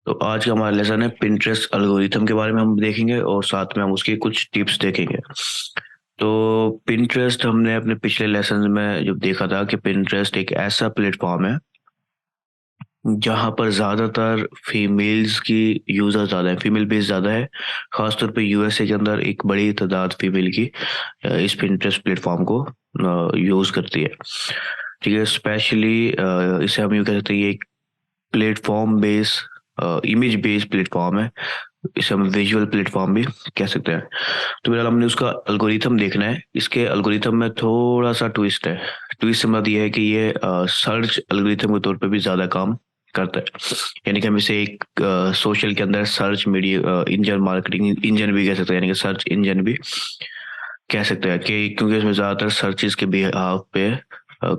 तो आज का हमारा लेसन है पिंटरेस्ट एल्गोरिथम के बारे में हम देखेंगे और साथ में हम उसके कुछ टिप्स देखेंगे। तो पिंटरेस्ट हमने अपने पिछले लेसन में जब देखा था कि पिंटरेस्ट एक ऐसा प्लेटफॉर्म है जहाँ पर ज़्यादातर फीमेल्स की यूज़र ज़्यादा है, फीमेल बेस ज़्यादा है। ख़ासतौर पे यूएसए के अंदर एक बड़ी तादाद फीमेल की इस पिंटरेस्ट प्लेटफॉर्म को यूज़ करती है। ठीक है, स्पेशली इसे हम यूँ कह सकते हैं ये एक platform base image based platform है। इसे हम विजुअल प्लेटफॉर्म भी कह सकते हैं। तो फिलहाल हमने उसका एल्गोरिथम देखना है। इसके एल्गोरिथम में थोड़ा सा ट्विस्ट है। ट्विस्ट से मतलब ये है कि ये सर्च एल्गोरिथम के तौर पे भी ज़्यादा काम करता है। यानी कि हम इसे एक सोशल के अंदर search media engine marketing engine भी कह सकते हैं, यानी कि सर्च इंजन भी कह सकते हैं कि क्योंकि इसमें ज़्यादातर सर्चेस के बिहाफ पे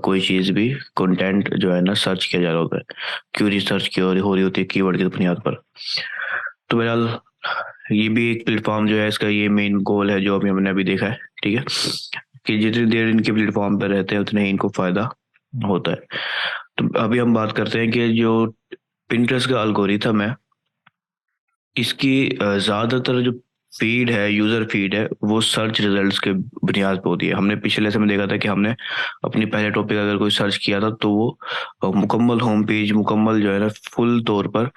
कोई चीज़ भी कंटेंट जो है ना सर्च किया जा रहा होता है, क्यूरी सर्च की हो रही होती है कीवर्ड की बुनियाद पर। तो बहरहाल ये भी एक प्लेटफॉर्म जो है, इसका ये मेन गोल है जो अभी हमने अभी देखा है। ठीक है, कि जितनी देर इनके प्लेटफॉर्म पर रहते हैं उतने ही इनको फायदा होता है। तो अभी हम बात करते हैं कि जो पिंटरेस्ट का एल्गोरिथम है, इसकी ज़्यादातर जो फीड है, यूज़र फीड है, वो सर्च रिजल्ट्स के बुनियाद पे होती है। हमने पिछले समय देखा था कि हमने अपनी पहले टॉपिक अगर कोई सर्च किया था तो वो मुकम्मल होम पेज मुकम्मल जो है ना फुल तौर पर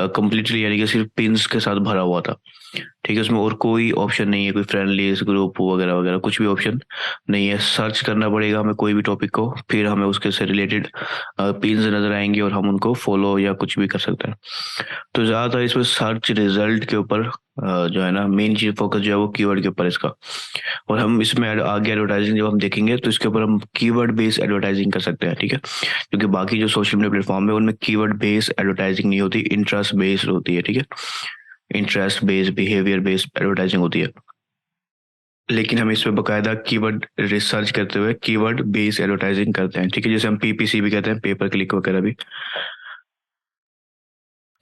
कंप्लीटली यानी कि सिर्फ पिन्स के साथ भरा हुआ था। ठीक है, उसमें और कोई ऑप्शन नहीं है, कोई फ्रेंडली ग्रुप वगैरह वगैरह कुछ भी ऑप्शन नहीं है। सर्च करना पड़ेगा हमें कोई भी टॉपिक को, फिर हमें उसके से रिलेटेड पिन्स नज़र आएंगे और हम उनको फॉलो या कुछ भी कर सकते हैं। तो ज़्यादातर इसमें सर्च रिजल्ट के ऊपर जो है ना मेन चीज़ फोकस जो है वो कीवर्ड के ऊपर इसका। और हम इसमें आगे एडवर्टाइजिंग जब हम देखेंगे तो इसके ऊपर हम कीवर्ड बेस्ड एडवर्टाइजिंग कर सकते हैं। ठीक है, क्योंकि बाकी जो सोशल मीडिया प्लेटफॉर्म है उनमें कीवर्ड बेस्ड एडवर्टाइजिंग नहीं होती, इंटरेस्ट बेस्ड होती है। ठीक है, interest based behaviour based advertising होती है। लेकिन हम इसमें बकायदा कीवर्ड रिसर्च करते हुए कीवर्ड बेस्ड एडवर्टाइजिंग करते हैं। ठीक है, जैसे हम पीपीसी भी कहते हैं, पेपर क्लिक वगैरह भी।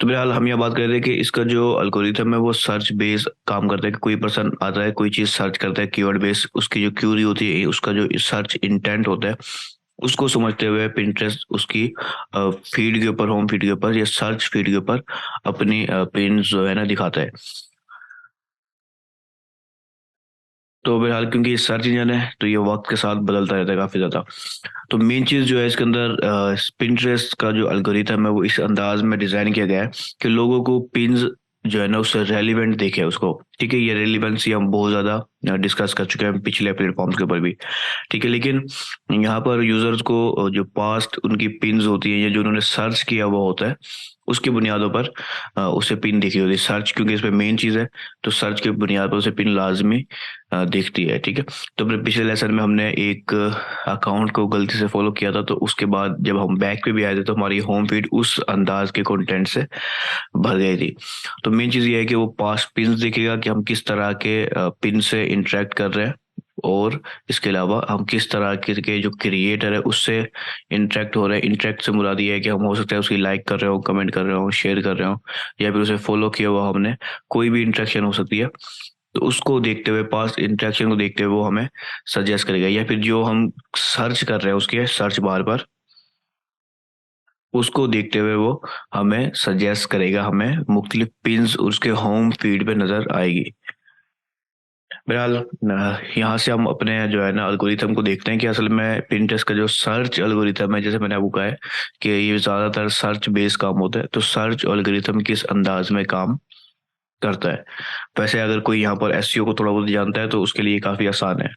तो फिलहाल हम यहाँ बात कर रहे थे कि इसका जो एल्गोरिथम है वो सर्च बेस काम करता है कि कोई पर्सन आता है, कोई चीज़ सर्च करता है कीवर्ड बेस, उसकी जो क्यूरी होती है, उसका जो सर्च इंटेंट होता है, उसको समझते हुए पिंटरेस्ट उसकी फीड के ऊपर, होम फीड के ऊपर या सर्च फीड के ऊपर अपनी पिन्स जो है ना दिखाता है। तो बहरहाल क्योंकि ये सर्च इंजन है तो ये वक्त के साथ बदलता रहता है काफ़ी ज़्यादा। तो मेन चीज़ जो है इसके अंदर पिंटरेस्ट का जो एल्गोरिथम है वो इस अंदाज में डिज़ाइन किया गया है कि लोगों को पिन्स जो है ना उससे रेलिवेंट दिखे उसको। ठीक है, ये रेलिवेंसी हम बहुत ज़्यादा डिस्कस कर चुके हैं पिछले प्लेटफॉर्म्स के ऊपर भी। ठीक है, लेकिन यहाँ पर यूज़र्स को जो पास्ट उनकी पिन्स होती है या जो उन्होंने सर्च किया हुआ होता है उसकी बुनियादों पर उसे पिन दिखी होती है। सर्च क्योंकि इसमें मेन चीज़ है तो सर्च की बुनियाद पर उसे पिन लाजमी दिखती है। ठीक है, तो अपने पिछले लेसन में हमने एक अकाउंट को गलती से फॉलो किया था, तो उसके बाद जब हम बैक पे भी आए थे तो हमारी होम फीड उस अंदाज के कंटेंट से भर गई थी। तो मेन चीज़ ये है कि वो पास्ट पिन्स दिखेगा कि हम किस तरह के पिन से इंटरेक्ट कर रहे हैं, और इसके अलावा हम किस तरह के जो क्रिएटर है उससे इंटरेक्ट हो रहे हैं। इंटरेक्ट से मुराद ये है कि हम हो सकता है उसकी लाइक कर रहे हो, कमेंट कर रहे हो, शेयर कर रहे हो, या फिर उसे फॉलो किया हुआ हमने, कोई भी इंटरेक्शन हो सकती है। तो उसको देखते हुए, पास्ट इंटरेक्शन को देखते हुए वो हमें सजेस्ट करेगा, या फिर जो हम सर्च कर रहे हैं उसके सर्च बार पर उसको देखते हुए वो हमें सजेस्ट करेगा, हमें मुख्तलिफ पिन्स उसके होम फीड पे नज़र आएगी। बहरहाल यहाँ से हम अपने जो है ना एल्गोरिथम को देखते हैं कि असल में पिंटरेस्ट का जो सर्च एल्गोरिथम है, जैसे मैंने आपको कहा है कि ये ज़्यादातर सर्च बेस काम होता है, तो सर्च एल्गोरिथम किस अंदाज में काम करता है। वैसे अगर कोई यहाँ पर एसईओ को थोड़ा बहुत जानता है तो उसके लिए काफ़ी आसान है।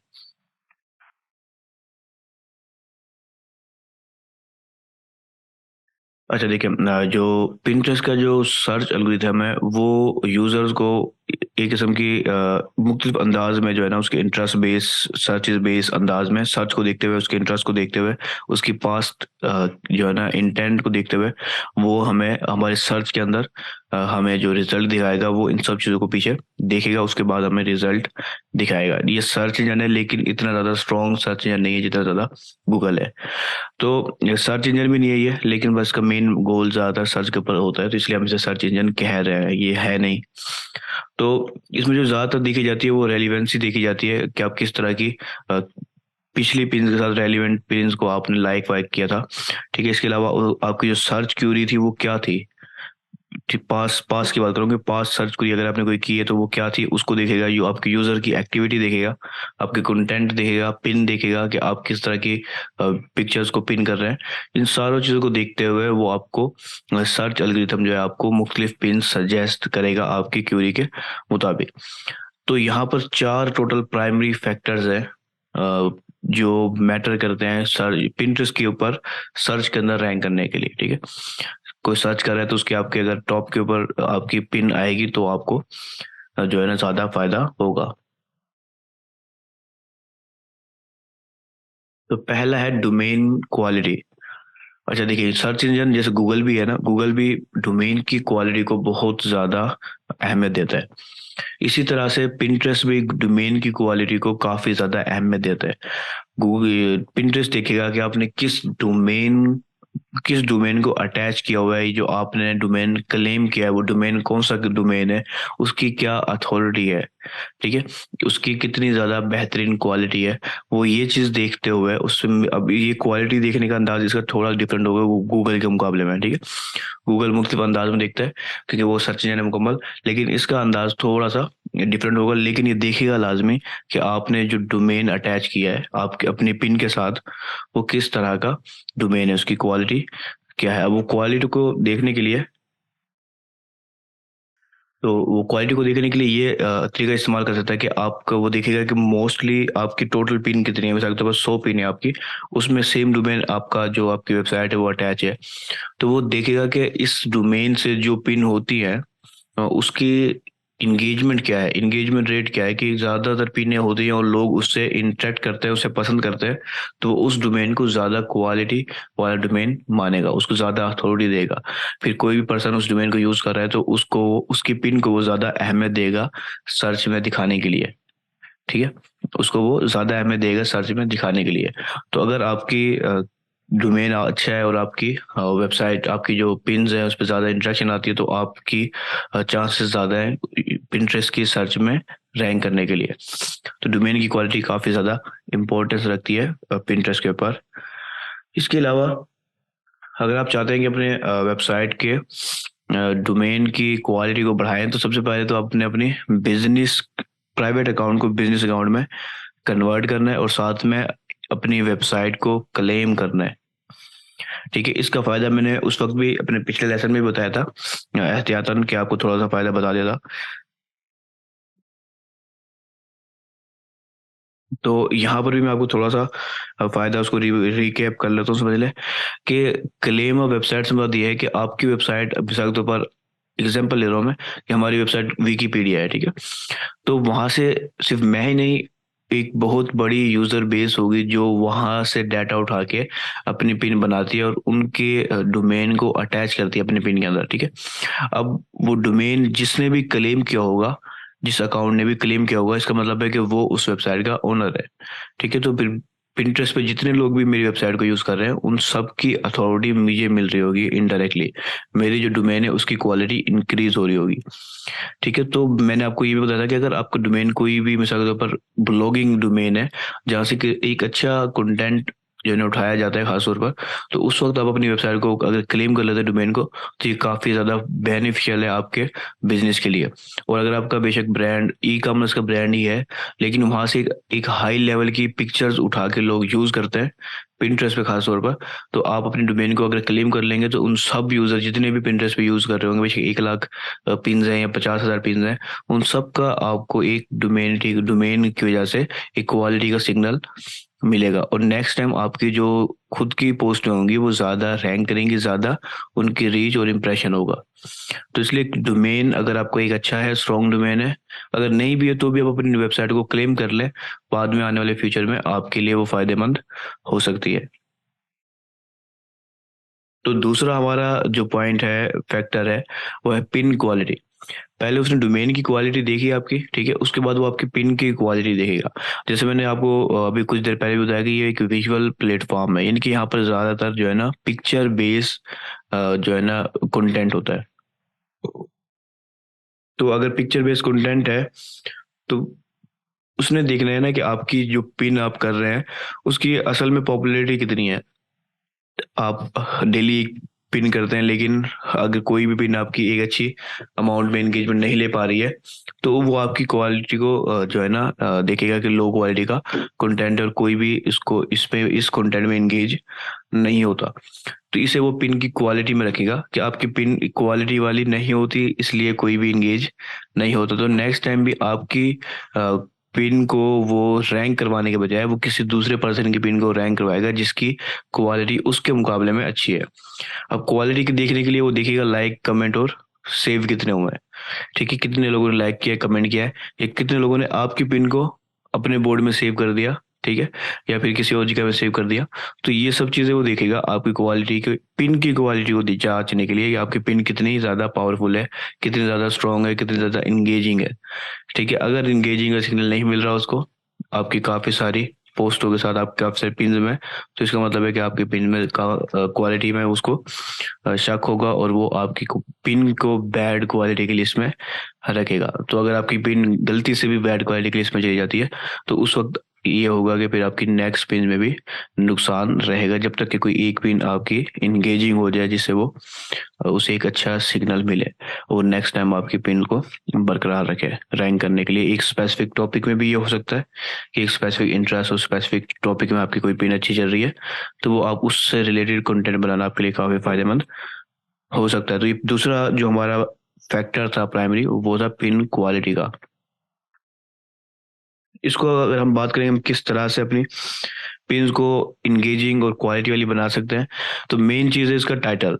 अच्छा देखिए, जो पिंटरेस्ट का जो सर्च एल्गोरिथम है वो यूजर्स को एक किस्म की मुख्तलिफ अंदाज में जो है ना उसके इंटरेस्ट बेस, सर्चेस बेस अंदाज में सर्च को देखते हुए, उसके इंटरेस्ट को देखते हुए, उसकी पास्ट जो है ना इंटेंट को देखते हुए वो हमें हमारे सर्च के अंदर हमें जो रिजल्ट दिखाएगा वो इन सब चीज़ों को पीछे देखेगा, उसके बाद हमें रिजल्ट दिखाएगा। ये सर्च इंजन है लेकिन इतना ज़्यादा स्ट्रॉन्ग सर्च इंजन नहीं है जितना ज़्यादा गूगल है। तो सर्च इंजन भी नहीं है ये, लेकिन बस का मेन गोल ज़्यादातर सर्च के ऊपर होता है, तो इसलिए हम इसे सर्च इंजन कह रहे हैं, ये है नहीं। तो इसमें जो ज़्यादातर देखी जाती है वो रेलिवेंसी देखी जाती है कि आप किस तरह की अ, पिछली पिन्स के साथ रेलिवेंट पिन्स को आपने लाइक वाइक किया था। ठीक है, इसके अलावा आपकी जो सर्च क्यूरी थी वो क्या थी, ठीक, पास पास की बात करूँगी, पास सर्च कोई अगर आपने कोई की है तो वो क्या थी उसको देखेगा, यू आपके यूज़र की एक्टिविटी देखेगा, आपके कंटेंट देखेगा, पिन देखेगा कि आप किस तरह की पिक्चर्स को पिन कर रहे हैं। इन सारों चीज़ों को देखते हुए वो आपको सर्च एल्गोरिथम जो है आपको मुख्तलिफ पिन सजेस्ट करेगा आपकी क्वेरी के मुताबिक। तो यहाँ पर 4 टोटल प्राइमरी फैक्टर्स हैं जो मैटर करते हैं सर्च पिंटरेस्ट के ऊपर सर्च के अंदर रैंक करने के लिए, ठीक है। कोई सर्च कर रहा है तो उसके आपके अगर टॉप के ऊपर आपकी पिन आएगी तो आपको जो है ना ज़्यादा फायदा होगा। तो पहला है डोमेन क्वालिटी। अच्छा देखिए, सर्च इंजन जैसे गूगल भी है ना, गूगल भी डोमेन की क्वालिटी को बहुत ज़्यादा अहमियत देता है। इसी तरह से पिंटरेस्ट भी डोमेन की क्वालिटी को काफ़ी ज़्यादा अहमियत देता है। गूगल पिंटरेस्ट देखेगा कि आपने किस डोमेन को अटैच किया हुआ है, जो आपने डोमेन क्लेम किया है वो डोमेन कौन सा डोमेन है, उसकी क्या अथॉरिटी है, ठीक है, उसकी कितनी ज़्यादा बेहतरीन क्वालिटी है। वो ये चीज़ देखते हुए उसमें अब ये क्वालिटी देखने का अंदाज इसका थोड़ा डिफरेंट होगा वो गूगल के मुकाबले में, ठीक है। गूगल मुख्तलिफ अंदाज में देखता है क्योंकि वो सर्च इंजन है मुकम्मल, लेकिन इसका अंदाज थोड़ा सा डिफरेंट होगा। लेकिन ये देखेगा लाजमी कि आपने जो डोमेन अटैच किया है आपके अपनी पिन के साथ, वो किस तरह का डोमेन है, उसकी क्वालिटी क्या है। अब वो क्वालिटी को देखने के लिए, तो वो क्वालिटी को देखने के लिए ये तरीका इस्तेमाल कर सकता है कि आपका वो देखेगा कि मोस्टली आपकी टोटल पिन कितनी है। मिसाल के तौर पर 100 पिन है आपकी, उसमें सेम डोमेन आपका जो आपकी वेबसाइट है वो अटैच है। तो वो देखेगा कि इस डोमेन से जो पिन होती है उसकी इंगेजमेंट क्या है, इंगेजमेंट रेट क्या है, कि ज़्यादातर पिनें होती हैं और लोग उससे इंटरेक्ट करते हैं, उसे पसंद करते हैं, तो वो उस डोमेन को ज़्यादा क्वालिटी वाला डोमेन मानेगा, उसको ज़्यादा अथॉरिटी देगा। फिर कोई भी पर्सन उस डोमेन को यूज़ कर रहा है तो उसको उसकी पिन को वो ज़्यादा अहमियत देगा सर्च में दिखाने के लिए, ठीक है। उसको वो ज़्यादा अहमियत देगा सर्च में दिखाने के लिए। तो अगर आपकी डोमेन अच्छा है और आपकी वेबसाइट आपकी जो पिन्स है उस पर ज़्यादा इंटरेक्शन आती है तो आपकी चांसेस ज़्यादा है पिंटरेस्ट की सर्च में रैंक करने के लिए। तो डोमेन की क्वालिटी काफ़ी ज़्यादा इम्पोर्टेंस रखती है पिंटरेस्ट के ऊपर। इसके अलावा अगर आप चाहते हैं कि अपने वेबसाइट के डोमेन की क्वालिटी को बढ़ाएं तो सबसे पहले तो आपने अपनी बिजनेस प्राइवेट अकाउंट को बिजनेस अकाउंट में कन्वर्ट करना है और साथ में अपनी वेबसाइट को क्लेम करना है, ठीक है। इसका फ़ायदा मैंने उस वक़्त भी अपने पिछले लेसन में भी बताया था एहतियातन कि आपको थोड़ा-सा फ़ायदा बता दिया था। तो यहाँ पर भी मैं आपको थोड़ा-सा फ़ायदा उसको रिकैप कर लेता हूँ, समझ लें कि क्लेम अ वेबसाइट से मुराद ये है कि आपकी वेबसाइट मिसाल के तौर पर एग्ज़ाम्पल ले रहा हूँ मैं कि हमारी वेबसाइट विकिपीडिया है, ठीक है। तो वहाँ से सिर्फ़ मैं ही नहीं, एक बहुत बड़ी यूज़र बेस होगी जो वहाँ से डाटा उठा के अपनी पिन बनाती है और उनके डोमेन को अटैच करती है अपने पिन के अंदर, ठीक है। अब वो डोमेन जिसने भी क्लेम किया होगा, जिस अकाउंट ने भी क्लेम किया होगा, इसका मतलब है कि वो उस वेबसाइट का ओनर है, ठीक है। तो फिर पिंटरेस्ट पे जितने लोग भी मेरी वेबसाइट को यूज़ कर रहे हैं, उन सब की अथॉरिटी मुझे मिल रही होगी इनडायरेक्टली। मेरी जो डोमेन है उसकी क्वालिटी इंक्रीज़ हो रही होगी, ठीक है। तो मैंने आपको ये भी बताया था कि अगर आपका डोमेन कोई भी मिसाल के तौर पर ब्लॉगिंग डोमेन है, जहाँ से कि एक अच्छा कंटेंट जो है ना उठाया जाता है ख़ास तौर पर, तो उस वक़्त आप अपनी वेबसाइट को अगर क्लेम कर लेते हैं डोमेन को, तो ये काफ़ी ज़्यादा बेनिफिशियल है आपके बिज़नेस के लिए। और अगर आपका बेशक ब्रांड ई-कॉमर्स का ब्रांड ही है, लेकिन वहाँ से एक हाई लेवल की पिक्चर्स उठा के लोग यूज़ करते हैं, पिंटरेस्ट पे ख़ास तौर पर, तो आप अपने डोमेन को अगर क्लेम कर लेंगे तो उन सब यूज़र जितने भी पिंटरेस्ट पे यूज़ कर रहे होंगे, बेशक 1 लाख पिन्स हैं या 50,000 पिन्स हैं, उन सब का आपको एक डोमेन की वजह से एक क्वालिटी का सिग्नल मिलेगा और नेक्स्ट टाइम आपकी जो खुद की पोस्ट होंगी वो ज़्यादा रैंक करेंगी, ज़्यादा उनकी रीच और इम्प्रेशन होगा। तो इसलिए डोमेन अगर आपको एक अच्छा है, स्ट्रॉन्ग डोमेन है, अगर नहीं भी है तो भी आप अपनी वेबसाइट को क्लेम कर लें, बाद में आने वाले फ्यूचर में आपके लिए वो फ़ायदेमंद हो सकती है। तो दूसरा हमारा जो पॉइंट है, फैक्टर है, वो है पिन क्वालिटी। पहले उसने डोमेन की क्वालिटी देखी आपकी, ठीक है? उसके बाद वो आपकी पिन की क्वालिटी देखेगा। जैसे मैंने आपको अभी कुछ देर पहले भी बताया कि ये एक विजुअल प्लेटफ़ॉर्म है, यानी कि यहाँ पर ज़्यादातर जो है ना पिक्चर बेस जो है ना कंटेंट होता है। तो अगर पिक्चर बेस्ड कंटेंट है, तो उसने देखना है ना कि आपकी जो पिन आप कर रहे हैं, उसकी असल में पॉपुलैरिटी कितनी है। आप डेली पिन करते हैं, लेकिन अगर कोई भी पिन आपकी एक अच्छी अमाउंट में एंगेजमेंट नहीं ले पा रही है, तो वो आपकी क्वालिटी को जो है ना देखेगा कि लो क्वालिटी का कंटेंट है और कोई भी इसको इस कंटेंट में एंगेज नहीं होता। तो इसे वो पिन की क्वालिटी में रखेगा कि आपकी पिन क्वालिटी वाली नहीं होती, इसलिए कोई भी इंगेज नहीं होता। तो नेक्स्ट टाइम भी आपकी पिन को वो रैंक करवाने के बजाय वो किसी दूसरे पर्सन की पिन को रैंक करवाएगा जिसकी क्वालिटी उसके मुकाबले में अच्छी है। अब क्वालिटी के देखने के लिए वो देखेगा लाइक, कमेंट और सेव कितने हुए हैं। ठीक है, कितने लोगों ने लाइक किया, कमेंट किया है, या कितने लोगों ने आपकी पिन को अपने बोर्ड में सेव कर दिया, ठीक है, या फिर किसी और जगह में सेव कर दिया। तो ये सब चीज़ें वो देखेगा आपकी क्वालिटी की, पिन की क्वालिटी को जांचने के लिए कि आपकी पिन कितनी ज़्यादा पावरफुल है, कितनी ज़्यादा स्ट्रांग है, कितनी ज़्यादा इंगेजिंग है। ठीक है, अगर इंगेजिंग का सिग्नल नहीं मिल रहा उसको आपकी काफ़ी सारी पोस्टों के साथ, आपके काफ़ी सारे पिन में, तो इसका मतलब है कि आपकी पिन में क्वालिटी में उसको शक होगा और वो आपकी पिन को बैड क्वालिटी की लिस्ट में रखेगा। तो अगर आपकी पिन गलती से भी बैड क्वालिटी की लिस्ट में चली जाती है, तो उस वक्त ये होगा कि फिर आपकी नेक्स्ट पिन में भी नुकसान रहेगा, जब तक कि कोई एक पिन आपकी इंगेजिंग हो जाए जिससे वो उसे एक अच्छा सिग्नल मिले और नेक्स्ट टाइम आपकी पिन को बरकरार रखे रैंक करने के लिए। एक स्पेसिफिक टॉपिक में भी ये हो सकता है कि एक स्पेसिफिक इंटरेस्ट और स्पेसिफिक टॉपिक में आपकी कोई पिन अच्छी चल रही है, तो वो आप उससे रिलेटेड कंटेंट बनाना आपके लिए काफ़ी फायदेमंद हो सकता है। तो ये दूसरा जो हमारा फैक्टर था प्राइमरी, वो था पिन क्वालिटी का। इसको अगर हम बात करें हम किस तरह से अपनी पिन्स को इंगेजिंग और क्वालिटी वाली बना सकते हैं, तो मेन चीज़ है इसका टाइटल।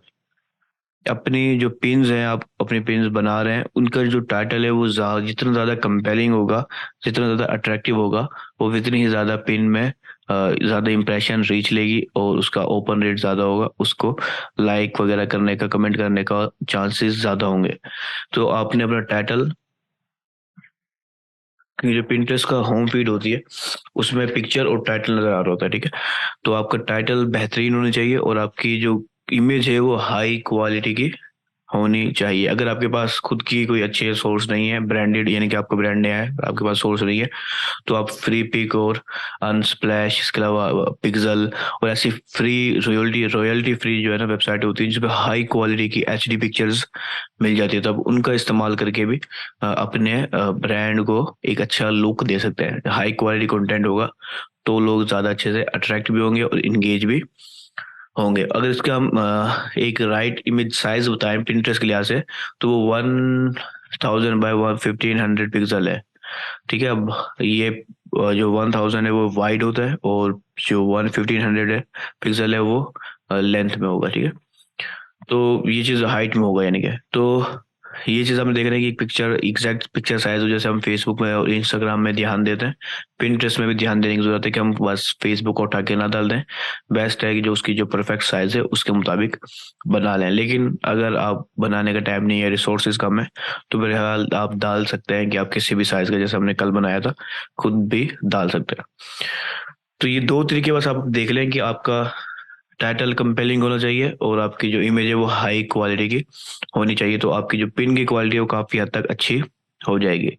अपनी जो पिन्स हैं, आप अपने पिन्स बना रहे हैं, उनका जो टाइटल है वो जितना ज़्यादा कंपेलिंग होगा, जितना ज़्यादा अट्रैक्टिव होगा, वो उतनी ही ज़्यादा पिन में ज़्यादा इंप्रेशन रीच लेगी और उसका ओपन रेट ज़्यादा होगा, उसको लाइक वगैरह करने का, कमेंट करने का चांसेस ज़्यादा होंगे। तो आपने अपना टाइटल, क्योंकि जो पिंटरेस्ट का होम फीड होती है उसमें पिक्चर और टाइटल नज़र आ रहा होता है, ठीक है। तो आपका टाइटल बेहतरीन होना चाहिए और आपकी जो इमेज है वो हाई क्वालिटी की होनी चाहिए। अगर आपके पास खुद की कोई अच्छे सोर्स नहीं है, ब्रांडेड यानी कि आपका ब्रांड नया है, आपके पास सोर्स नहीं है, तो आप फ्री पिक और अनस्प्लैश, इसके अलावा पिक्सल और ऐसी फ्री रॉयल्टी फ्री जो है ना वेबसाइट होती है जिसपे हाई क्वालिटी की एचडी पिक्चर्स मिल जाती है, तब उनका इस्तेमाल करके भी अपने ब्रांड को एक अच्छा लुक दे सकते हैं। हाई क्वालिटी कंटेंट होगा तो लोग ज़्यादा अच्छे से अट्रैक्ट भी होंगे और इंगेज भी होंगे। अगर इसका हम एक राइट इमेज साइज बताएं पिंटरेस्ट के लिहाज से, तो वो 1000 बाय 1500 पिक्सल है। ठीक है, अब ये जो 1000 है वो वाइड होता है और जो 1500 है पिक्सल है वो लेंथ में होगा, ठीक है। तो ये चीज़ हाइट में होगा यानी कि, तो ये चीज़ हम देख रहे हैं कि एक पिक्चर एग्जैक्ट पिक्चर साइज हो, जैसे हम फेसबुक में और इंस्टाग्राम में ध्यान देते हैं, पिंटरेस्ट में भी ध्यान देने की जरूरत है कि हम बस फेसबुक को उठा के ना डाल दें। बेस्ट है कि जो उसकी जो परफेक्ट साइज है उसके मुताबिक बना लें। लेकिन अगर आप बनाने का टाइम नहीं है, रिसोर्सेज कम है, तो बहरहाल आप डाल सकते हैं कि आप किसी भी साइज का, जैसे हमने कल बनाया था, खुद भी डाल सकते हैं। तो ये दो तरीके बस आप देख लें कि आपका टाइटल कंपेलिंग होना चाहिए और आपकी जो इमेज है वो हाई क्वालिटी की होनी चाहिए, तो आपकी जो पिन की क्वालिटी है वो काफ़ी हद तक अच्छी हो जाएगी।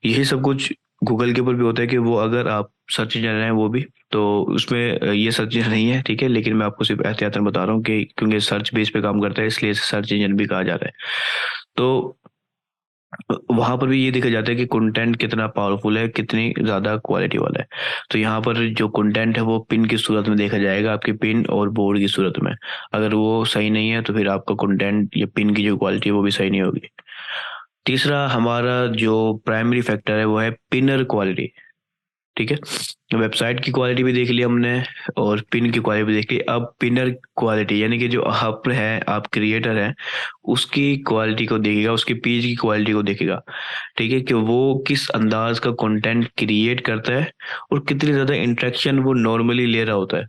यही सब कुछ गूगल के ऊपर भी होता है कि वो अगर आप सर्च इंजन है वो भी, तो उसमें ये सर्च इंजन नहीं है, ठीक है, लेकिन मैं आपको सिर्फ एहतियातन बता रहा हूँ कि क्योंकि सर्च बेस पे काम करता है इसलिए इसे सर्च इंजन भी कहा जाता है। तो वहां पर भी ये देखा जाता है कि कंटेंट कितना पावरफुल है, कितनी ज्यादा क्वालिटी वाला है। तो यहाँ पर जो कंटेंट है वो पिन की सूरत में देखा जाएगा, आपकी पिन और बोर्ड की सूरत में। अगर वो सही नहीं है तो फिर आपका कंटेंट या पिन की जो क्वालिटी है वो भी सही नहीं होगी। तीसरा हमारा जो प्राइमरी फैक्टर है वो है पिनर क्वालिटी। ठीक है, वेबसाइट की क्वालिटी भी देख ली हमने और पिन की क्वालिटी भी देख ली। अब पिनर क्वालिटी यानी कि जो आप है, आप क्रिएटर हैं, उसकी क्वालिटी को देखेगा, उसके पेज की क्वालिटी को देखेगा। ठीक है, कि वो किस अंदाज का कंटेंट क्रिएट करता है और कितनी ज़्यादा इंटरेक्शन वो नॉर्मली ले रहा होता है।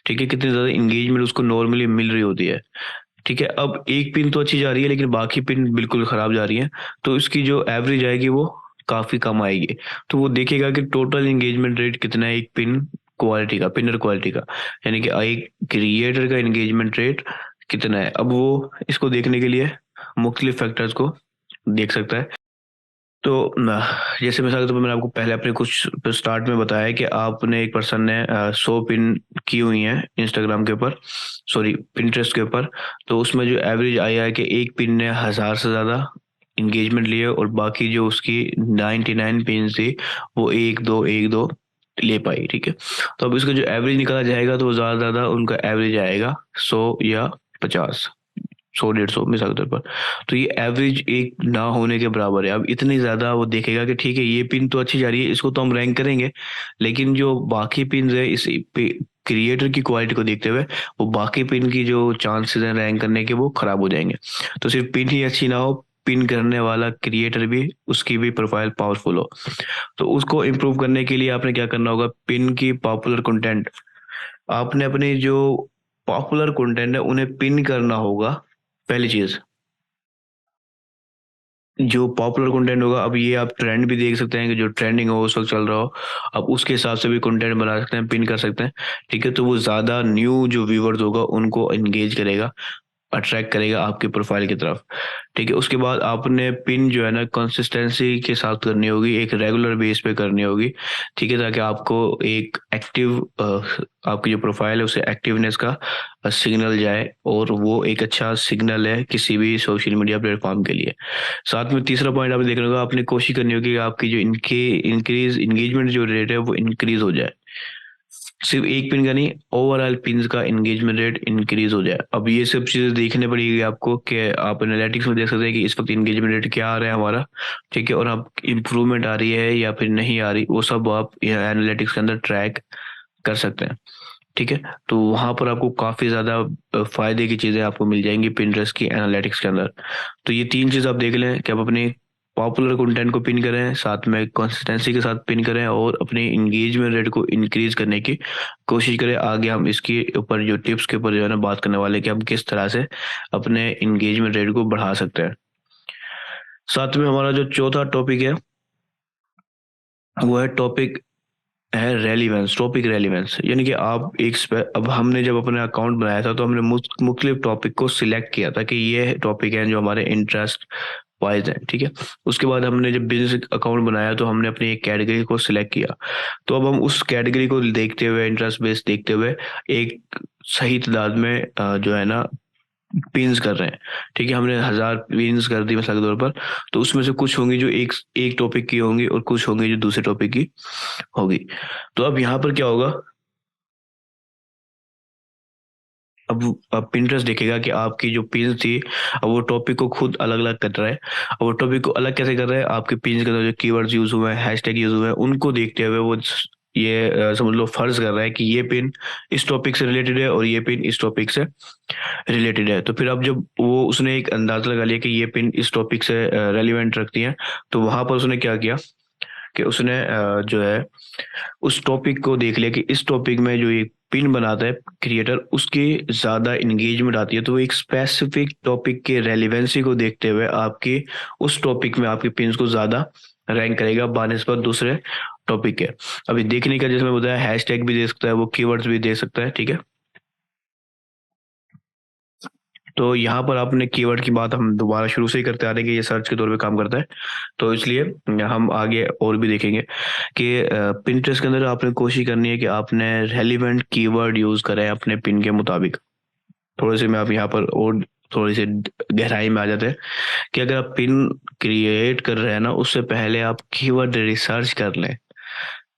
ठीक है, कितनी ज़्यादा इंगेजमेंट उसको नॉर्मली मिल रही होती है। ठीक है, अब एक पिन तो अच्छी जा रही है लेकिन बाकी पिन बिल्कुल खराब जा रही है, तो इसकी जो एवरेज आएगी वो काफी कम आएगी। तो वो देखेगा कि टोटल एंगेजमेंट रेट कितना है एक पिन क्वालिटी का, पिनर क्वालिटी का, यानी कि एक क्रिएटर का एंगेजमेंट रेट कितना है। अब वो इसको देखने के लिए मुख्तलिफ फैक्टर्स को देख सकता है। तो जैसे मिसाल के तौर पर मैंने आपको पहले अपने कुछ स्टार्ट में बताया कि आपने एक पर्सन ने 100 पिन की हुई हैं इंस्टाग्राम के ऊपर, सॉरी पिंटरेस्ट के ऊपर। तो उसमें जो एवरेज आया है कि एक पिन ने 1000 से ज़्यादा इंगेजमेंट लिए और बाकी जो उसकी 99 पिन थी वो एक दो ले पाई, ठीक है। तो अब इसका जो एवरेज निकाला जाएगा तो ज़्यादा से ज़्यादा उनका एवरेज आएगा 100 या 50, 100 150 मिसाल के तौर पर। तो ये एवरेज एक ना होने के बराबर है। अब इतनी ज़्यादा वो देखेगा कि ठीक है ये पिन तो अच्छी जा रही है, इसको तो हम रैंक करेंगे, लेकिन जो बाकी पिन है इस क्रिएटर की क्वालिटी को देखते हुए वो बाकी पिन की जो चांसेस हैं रैंक करने के वो खराब हो जाएंगे। तो सिर्फ पिन ही अच्छी ना हो, पिन करने वाला क्रिएटर भी उसकी भी प्रोफाइल पावरफुल हो। तो उसको इम्प्रूव करने के लिए आपने क्या करना होगा, पिन की पॉपुलर कंटेंट, आपने अपने जो पॉपुलर कंटेंट है उन्हें पिन करना होगा। पहली चीज, जो पॉपुलर कंटेंट होगा, अब ये आप ट्रेंड भी देख सकते हैं कि जो ट्रेंडिंग हो उस वक्त चल रहा हो, अब उसके हिसाब से भी कंटेंट बना सकते हैं, पिन कर सकते हैं, ठीक है। तो वो ज्यादा न्यू जो व्यूवर्स होगा उनको एंगेज करेगा, अट्रैक्ट करेगा आपके प्रोफाइल की तरफ, ठीक है। उसके बाद आपने पिन जो है ना कंसिस्टेंसी के साथ करनी होगी, एक रेगुलर बेस पे करनी होगी, ठीक है, ताकि आपको एक एक्टिव आपकी जो प्रोफाइल है उसे एक्टिवनेस का सिग्नल जाए, और वो एक अच्छा सिग्नल है किसी भी सोशल मीडिया प्लेटफॉर्म के लिए। साथ में तीसरा पॉइंट आपने देखना होगा, आपने कोशिश करनी होगी कि आपकी जो इनके इंक्रीज एंगेजमेंट जो रेट है वो इंक्रीज हो जाए, सिर्फ एक पिन का नहीं, ओवरऑल पिन्स का एंगेजमेंट रेट इंक्रीज हो जाए। अब ये सब चीजें देखने पड़ेगी आपको कि आप एनालिटिक्स में देख सकते हैं कि इस वक्त एंगेजमेंट रेट क्या आ रहा है हमारा, ठीक है, और आप इम्प्रूवमेंट आ रही है या फिर नहीं आ रही, वो सब आप एनालिटिक्स के अंदर ट्रैक कर सकते हैं, ठीक है। तो वहां पर आपको काफी ज्यादा फायदे की चीजें आपको मिल जाएंगी पिंटरेस्ट की एनालिटिक्स के अंदर। तो ये तीन चीज आप देख लें कि आप अपनी पॉपुलर कंटेंट को पिन करें, साथ में कंसिस्टेंसी के साथ पिन करें, और अपने इंगेजमेंट रेट को इंक्रीज करने की कोशिश करें। आगे हम इसके ऊपर जो टिप्स के ऊपर जो है ना बात करने वाले कि हम किस तरह से अपने इंगेजमेंट रेट को बढ़ा सकते हैं। साथ में हमारा जो चौथा टॉपिक है वो है टॉपिक है रेलिवेंस, टॉपिक रेलिवेंस, यानी कि आप अब हमने जब अपना अकाउंट बनाया था तो हमने मुख्तलिफ टॉपिक को सिलेक्ट किया था कि ये टॉपिक हैं जो हमारे इंटरेस्ट वाइज है, ठीक है। उसके बाद हमने जब बिजनेस अकाउंट बनाया तो हमने अपनी एक कैटेगरी को सिलेक्ट किया। तो अब हम उस कैटेगरी को देखते हुए, इंटरेस्ट बेस्ड देखते हुए एक सही तादाद में जो है ना पिन्स कर रहे हैं, ठीक है। हमने 1000 पिन्स कर दी मिसाल के तौर पर, तो उसमें से कुछ होंगी जो एक एक टॉपिक की होंगी और कुछ होंगी जो दूसरे टॉपिक की होगी। तो अब यहाँ पर क्या होगा, अब पिंटरेस्ट देखेगा कि आपकी जो पिन थी, अब वो टॉपिक को खुद अलग अलग कर रहा है। अब वो टॉपिक को अलग कैसे कर रहा है, आपके पिन के अंदर जो कीवर्ड्स यूज हुए हैं, हैशटैग यूज हुए हैं, उनको देखते हुए वो ये समझ लो फर्ज कर रहा है कि ये पिन इस टॉपिक से रिलेटेड है और ये पिन इस टॉपिक से रिलेटेड है। तो फिर अब जब वो उसने एक अंदाजा लगा लिया कि ये पिन इस टॉपिक से रेलिवेंट रखती है, तो वहां पर उसने क्या किया कि उसने जो है उस टॉपिक को देख लिया कि इस टॉपिक में जो ये पिन बनाता है क्रिएटर उसकी ज्यादा इंगेजमेंट आती है, तो वो एक स्पेसिफिक टॉपिक के रेलिवेंसी को देखते हुए आपकी उस टॉपिक में आपके पिन्स को ज्यादा रैंक करेगा बानिस्बत दूसरे टॉपिक के। अभी देखने का जैसे मैं बताया, हैशटैग भी दे सकता है, वो कीवर्ड्स भी दे सकता है, ठीक है। तो यहाँ पर आपने कीवर्ड की बात हम दोबारा शुरू से ही करते आ रहे हैं कि ये सर्च के तौर पे काम करता है, तो इसलिए हम आगे और भी देखेंगे कि पिंटरेस्ट के अंदर आपने कोशिश करनी है कि आपने रेलिवेंट कीवर्ड यूज करें अपने पिन के मुताबिक। थोड़े से मैं आप यहाँ पर और थोड़ी सी गहराई में आ जाते हैं कि अगर आप पिन क्रिएट कर रहे हैं ना, उससे पहले आप कीवर्ड रिसर्च कर लें,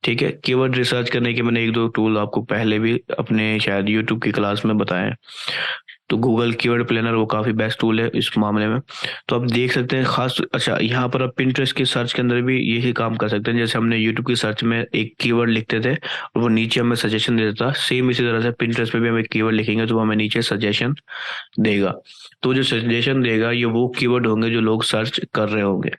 ठीक है। कीवर्ड रिसर्च करने के मैंने एक दो टूल आपको पहले भी अपने शायद यूट्यूब की क्लास में बताए। तो गूगल कीवर्ड प्लानर वो काफ़ी बेस्ट टूल है इस मामले में। तो आप देख सकते हैं खास, अच्छा यहाँ पर आप पिंटरेस्ट की सर्च के अंदर भी यही काम कर सकते हैं। जैसे हमने यूट्यूब की सर्च में एक कीवर्ड लिखते थे और वो नीचे हमें सजेशन दे देता, सेम इसी तरह से पिंटरेस्ट पे भी हम एक कीवर्ड लिखेंगे तो वो हमें नीचे सजेशन देगा। तो जो सजेशन देगा ये वो कीवर्ड होंगे जो लोग सर्च कर रहे होंगे।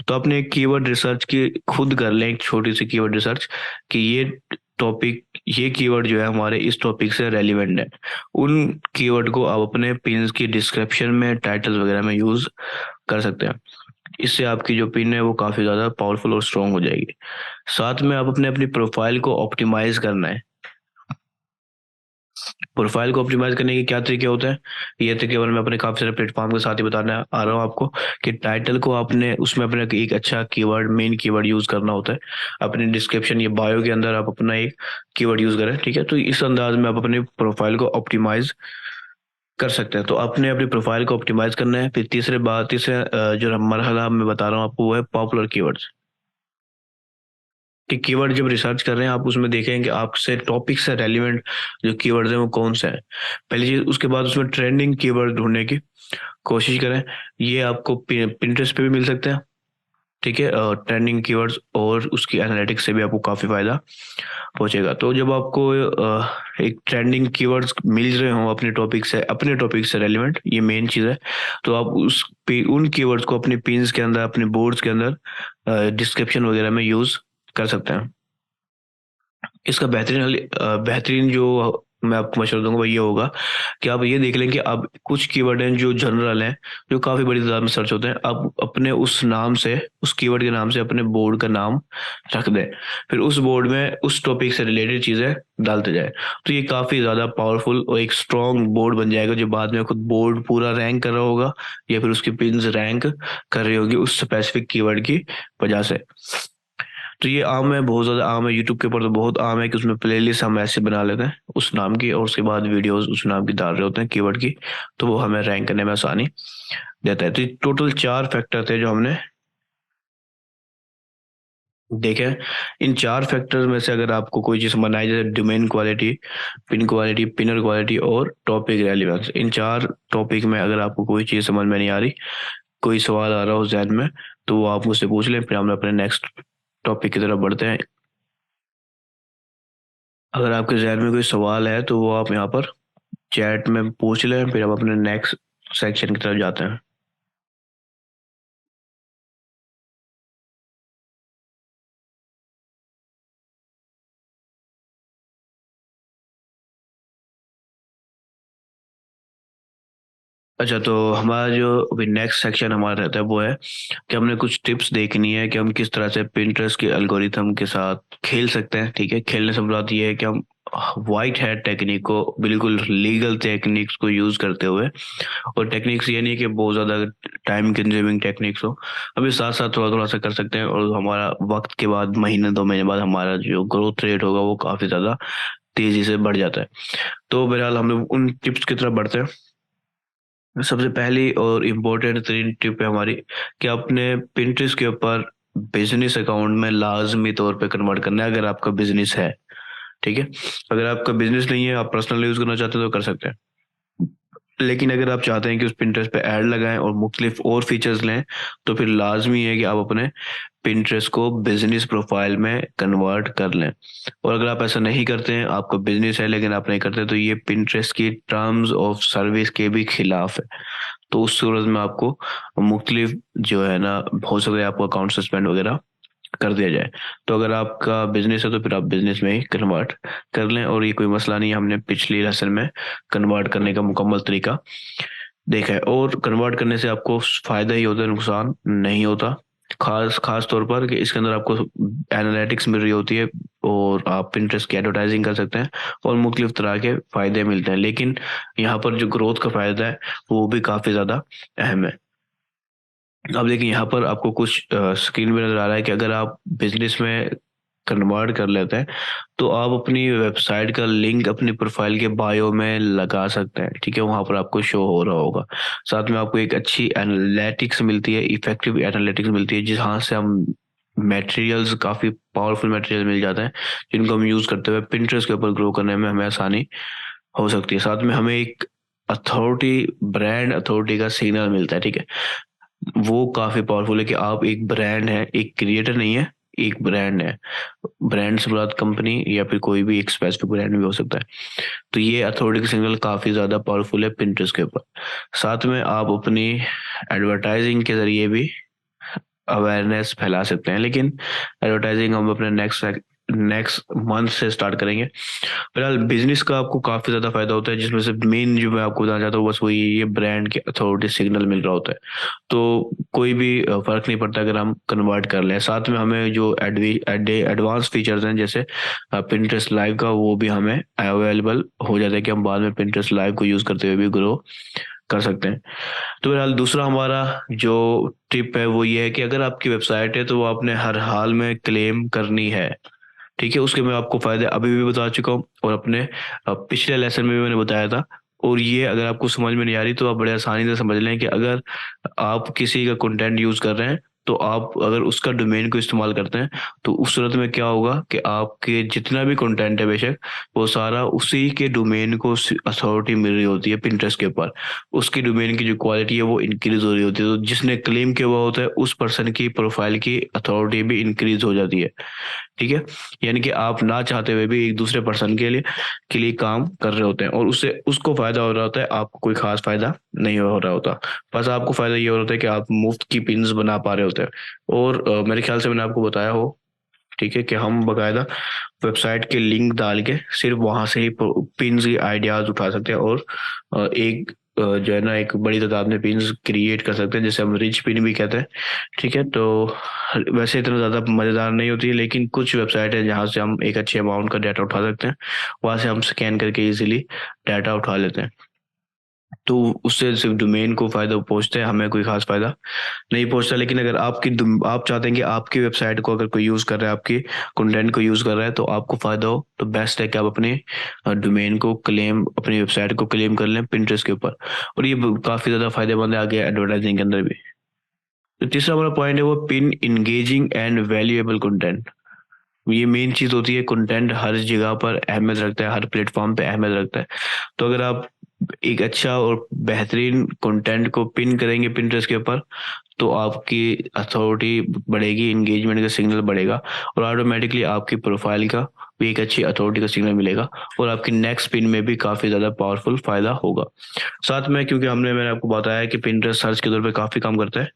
तो अपने एक कीवर्ड रिसर्च की खुद कर लें, एक छोटी सी कीवर्ड रिसर्च कि टॉपिक ये कीवर्ड जो है हमारे इस टॉपिक से रेलिवेंट है। उन कीवर्ड को आप अपने पिन्स की डिस्क्रिप्शन में, टाइटल वगैरह में यूज कर सकते हैं। इससे आपकी जो पिन है वो काफी ज्यादा पावरफुल और स्ट्रॉन्ग हो जाएगी। साथ में आप अपने अपनी प्रोफाइल को ऑप्टिमाइज करना है। प्रोफाइल को ऑप्टिमाइज करने के क्या तरीके होते हैं, ये तो केवल मैं अपने काफी सारे प्लेटफॉर्म के साथ ही बताने आ रहा हूँ आपको कि टाइटल को आपने उसमें अपने एक अच्छा कीवर्ड, मेन कीवर्ड यूज करना होता है। अपने डिस्क्रिप्शन या बायो के अंदर आप अपना एक कीवर्ड यूज करें, ठीक है। तो इस अंदाज में आप अपने प्रोफाइल को ऑप्टिमाइज कर सकते हैं। तो आपने अपनी प्रोफाइल को ऑप्टिमाइज करना है। फिर तीसरे जो मरहला मैं बता रहा हूँ आपको, वो है पॉपुलर कीवर्ड्स। कि कीवर्ड जब रिसर्च कर रहे हैं आप, उसमें देखें कि आपसे टॉपिक से रेलिवेंट जो कीवर्ड्स हैं वो कौन से हैं, पहली चीज। उसके बाद उसमें ट्रेंडिंग कीवर्ड ढूंढने की कोशिश करें। ये आपको पिंटरेस्ट पे भी मिल सकते हैं, ठीक है। ट्रेंडिंग कीवर्ड्स और उसकी एनालिटिक्स से भी आपको काफ़ी फ़ायदा पहुंचेगा। तो जब आपको एक ट्रेंडिंग कीवर्ड्स मिल रहे हों अपने टॉपिक से रेलिवेंट, ये मेन चीज़ है। तो आप उन कीवर्ड्स को अपने पिन्स के अंदर, अपने बोर्ड्स के अंदर, डिस्क्रिप्शन वगैरह में यूज़ कर सकते हैं। इसका बेहतरीन जो मैं आपको मशवरा दूंगा वो ये होगा कि आप ये देख लें कि अब कुछ कीवर्ड हैं जो जनरल हैं, जो काफ़ी बड़ी तादाद में सर्च होते हैं। आप अपने उस नाम से, उस कीवर्ड के नाम से अपने बोर्ड का नाम रख दें, फिर उस बोर्ड में उस टॉपिक से रिलेटेड चीज़ें डालते जाए। तो ये काफ़ी ज़्यादा पावरफुल और एक स्ट्रॉन्ग बोर्ड बन जाएगा, जो बाद में खुद बोर्ड पूरा रैंक कर रहा होगा या फिर उसकी पिन्स रैंक कर रही होगी उस स्पेसिफिक कीवर्ड की वजह से। तो ये आम है, बहुत ज़्यादा आम है। यूट्यूब के ऊपर तो बहुत आम है कि उसमें प्लेलिस्ट हम ऐसे बना लेते हैं उस नाम की, और उसके बाद वीडियोस उस नाम की डाल रहे होते हैं कीवर्ड की, तो वो हमें रैंक करने में आसानी देता है। तो ये टोटल 4 फैक्टर थे जो हमने देखे। इन 4 फैक्टर्स में से अगर आपको कोई चीज़ बनाई, जैसे डोमेन क्वालिटी, पिन क्वालिटी, पिनर क्वालिटी और टॉपिक रेलिवेंस, इन 4 टॉपिक में अगर आपको कोई चीज़ समझ में नहीं आ रही, कोई सवाल आ रहा हो जहन में, तो वो आप मुझसे पूछ लें, फिर हम अपने नेक्स्ट टॉपिक की तरफ बढ़ते हैं। अगर आपके जहन में कोई सवाल है तो वो आप यहाँ पर चैट में पूछ लें, फिर हम अपने नेक्स्ट सेक्शन की तरफ जाते हैं। अच्छा, तो हमारा जो अभी नेक्स्ट सेक्शन हमारा रहता है वो है कि हमने कुछ टिप्स देखनी है कि हम किस तरह से पिंटरेस्ट के एल्गोरिथम के साथ खेल सकते हैं, ठीक है। खेलने से मुराद ये है कि हम वाइट हैट टेक्निक को, बिल्कुल लीगल टेक्निक्स को यूज करते हुए, और टेक्निक्स ये नहीं कि बहुत ज़्यादा टाइम कंज्यूमिंग टेक्निक्स हो, अभी साथ साथ थोड़ा थोड़ा सा कर सकते हैं, और हमारा वक्त के बाद, महीने 2 महीने बाद हमारा जो ग्रोथ रेट होगा वो काफ़ी ज़्यादा तेज़ी से बढ़ जाता है। तो बहरहाल हम लोग उन टिप्स की तरफ बढ़ते हैं। सबसे पहली और इम्पोर्टेंट तरीन टिप है हमारी कि अपने पिंटरेस्ट के ऊपर बिजनेस अकाउंट में लाजमी तौर पे कन्वर्ट करना है, अगर आपका बिजनेस है, ठीक है। अगर आपका बिजनेस नहीं है, आप पर्सनल यूज करना चाहते हैं तो कर सकते हैं, लेकिन अगर आप चाहते हैं कि उस पिंटरेस्ट पे ऐड लगाएं और मुख्तलिफ और फीचर्स लें, तो फिर लाजमी है कि आप अपने पिंटरेस्ट को बिजनेस प्रोफाइल में कन्वर्ट कर लें। और अगर आप ऐसा नहीं करते हैं, आपका बिजनेस है लेकिन आप नहीं करते, तो ये पिंटरेस्ट की टर्म्स ऑफ सर्विस के भी खिलाफ है। तो उस सूरत में आपको मुख्तलिफ जो है ना, हो सकता है आपको अकाउंट सस्पेंड वगैरह कर दिया जाए। तो अगर आपका बिजनेस है तो फिर आप बिजनेस में ही कन्वर्ट कर लें, और ये कोई मसला नहीं है। हमने पिछली लेसन में कन्वर्ट करने का मुकम्मल तरीका देखा है, और कन्वर्ट करने से आपको फ़ायदा ही होता है, नुकसान नहीं होता। खास खास तौर पर कि इसके अंदर आपको एनालिटिक्स मिल रही होती है, और आप पिंटरेस्ट की एडवर्टाइजिंग कर सकते हैं, और मुख्तलिफ तरह के फ़ायदे मिलते हैं। लेकिन यहाँ पर जो ग्रोथ का फ़ायदा है वो भी काफ़ी ज़्यादा अहम है। अब देखिए, यहाँ पर आपको कुछ स्क्रीन में नज़र आ रहा है कि अगर आप बिजनेस में कन्वर्ट कर लेते हैं, तो आप अपनी वेबसाइट का लिंक अपनी प्रोफाइल के बायो में लगा सकते हैं, ठीक है। वहाँ पर आपको शो हो रहा होगा। साथ में आपको एक अच्छी एनालिटिक्स मिलती है, इफेक्टिव एनालिटिक्स मिलती है, जहाँ से हम मटेरियल्स, काफ़ी पावरफुल मटेरियल मिल जाते हैं, जिनको हम यूज़ करते हुए पिंटरेस्ट के ऊपर ग्रो करने में हमें आसानी हो सकती है। साथ में हमें एक ब्रांड अथॉरिटी का सिग्नल मिलता है, ठीक है। वो काफ़ी पावरफुल है कि आप एक ब्रांड है, एक क्रिएटर नहीं है, एक ब्रांड है। ब्रांड से मुराद कंपनी या फिर कोई भी एक स्पेसिफिक ब्रांड भी हो सकता है। तो ये अथॉरिटी का सिग्नल काफ़ी ज़्यादा पावरफुल है पिंटरेस्ट के ऊपर। साथ में आप अपनी एडवर्टाइजिंग के ज़रिए भी अवेयरनेस फैला सकते हैं, लेकिन एडवर्टाइजिंग हम अपने नेक्स्ट मंथ से स्टार्ट करेंगे। फिलहाल बिजनेस का आपको काफ़ी ज़्यादा फायदा होता है, जिसमें से मेन जो मैं आपको बताना चाहता हूँ बस वही, ये ब्रांड के अथॉरिटी सिग्नल मिल रहा होता है। तो कोई भी फर्क नहीं पड़ता अगर हम कन्वर्ट कर लें। साथ में हमें जो एडवांस फीचर्स हैं जैसे पिंटरेस्ट लाइव का, वो भी हमें अवेलेबल हो जाता है कि हम बाद में पिंटरेस्ट लाइव को यूज़ करते हुए भी ग्रो कर सकते हैं। तो फिलहाल दूसरा हमारा जो टिप है वो ये है कि अगर आपकी वेबसाइट है तो वो आपने हर हाल में क्लेम करनी है। ठीक है, उसके मैं आपको फायदे अभी भी बता चुका हूँ, और अपने पिछले लेसन में भी मैंने बताया था। और ये अगर आपको समझ में नहीं आ रही तो आप बड़े आसानी से समझ लें कि अगर आप किसी का कंटेंट यूज कर रहे हैं, तो आप अगर उसका डोमेन को इस्तेमाल करते हैं, तो उस सूरत में क्या होगा कि आपके जितना भी कंटेंट है बेशक, वो सारा उसी के डोमेन को अथॉरिटी मिल रही होती है पिंटरेस्ट के ऊपर। उसकी डोमेन की जो क्वालिटी है वो इंक्रीज हो रही होती है, तो जिसने क्लेम किया हुआ होता है उस पर्सन की प्रोफाइल की अथॉरिटी भी इंक्रीज हो जाती है। ठीक है, यानी कि आप ना चाहते हुए भी एक दूसरे पर्सन के लिए काम कर रहे होते हैं, और उससे उसको फायदा हो रहा होता है, आपको कोई खास फायदा नहीं हो रहा होता। बस आपको फायदा ये हो रहा होता है कि आप मुफ्त की पिन्स बना पा रहे होते हैं। और मेरे ख्याल से मैंने आपको बताया हो, ठीक है, कि हम बकायदा वेबसाइट के लिंक डाल के सिर्फ वहां से ही पिन्स की आइडियाज उठा सकते हैं, और एक जो है ना, एक बड़ी तादाद में पिन्स क्रिएट कर सकते हैं, जिसे हम रिच पिन भी कहते हैं। ठीक है, तो वैसे इतना ज़्यादा मज़ेदार नहीं होती है, लेकिन कुछ वेबसाइट है जहाँ से हम एक अच्छे अमाउंट का डाटा उठा सकते हैं। वहाँ से हम स्कैन करके इजीली डाटा उठा लेते हैं। तो उससे सिर्फ डोमेन को फायदा पहुंचता है, हमें कोई खास फायदा नहीं पहुंचता। लेकिन अगर आप चाहते हैं कि आपकी वेबसाइट को अगर कोई यूज कर रहा है, आपके कंटेंट को यूज कर रहा है, तो आपको फायदा हो, तो बेस्ट है कि आप अपने डोमेन को क्लेम, अपनी वेबसाइट को क्लेम कर लें पिंटरेस्ट के ऊपर। और ये काफी ज्यादा फायदेमंद है आगे एडवर्टाइजिंग के अंदर भी। तो तीसरा हमारा पॉइंट है वो pin engaging and valuable content. ये मेन चीज होती है, कंटेंट हर जगह पर अहमियत रखता है, हर प्लेटफॉर्म पे अहमियत रखता है। तो अगर आप एक अच्छा और बेहतरीन कंटेंट को पिन करेंगे पिंटरेस्ट के ऊपर, तो आपकी अथॉरिटी बढ़ेगी, एंगेजमेंट का सिग्नल बढ़ेगा, और ऑटोमेटिकली आपकी प्रोफाइल का भी एक अच्छी अथॉरिटी का सिग्नल मिलेगा, और आपकी नेक्स्ट पिन में भी काफी ज्यादा पावरफुल फायदा होगा। साथ में, क्योंकि मैंने आपको बताया कि पिंटरेस्ट सर्च के तौर पे काफी काम करता है,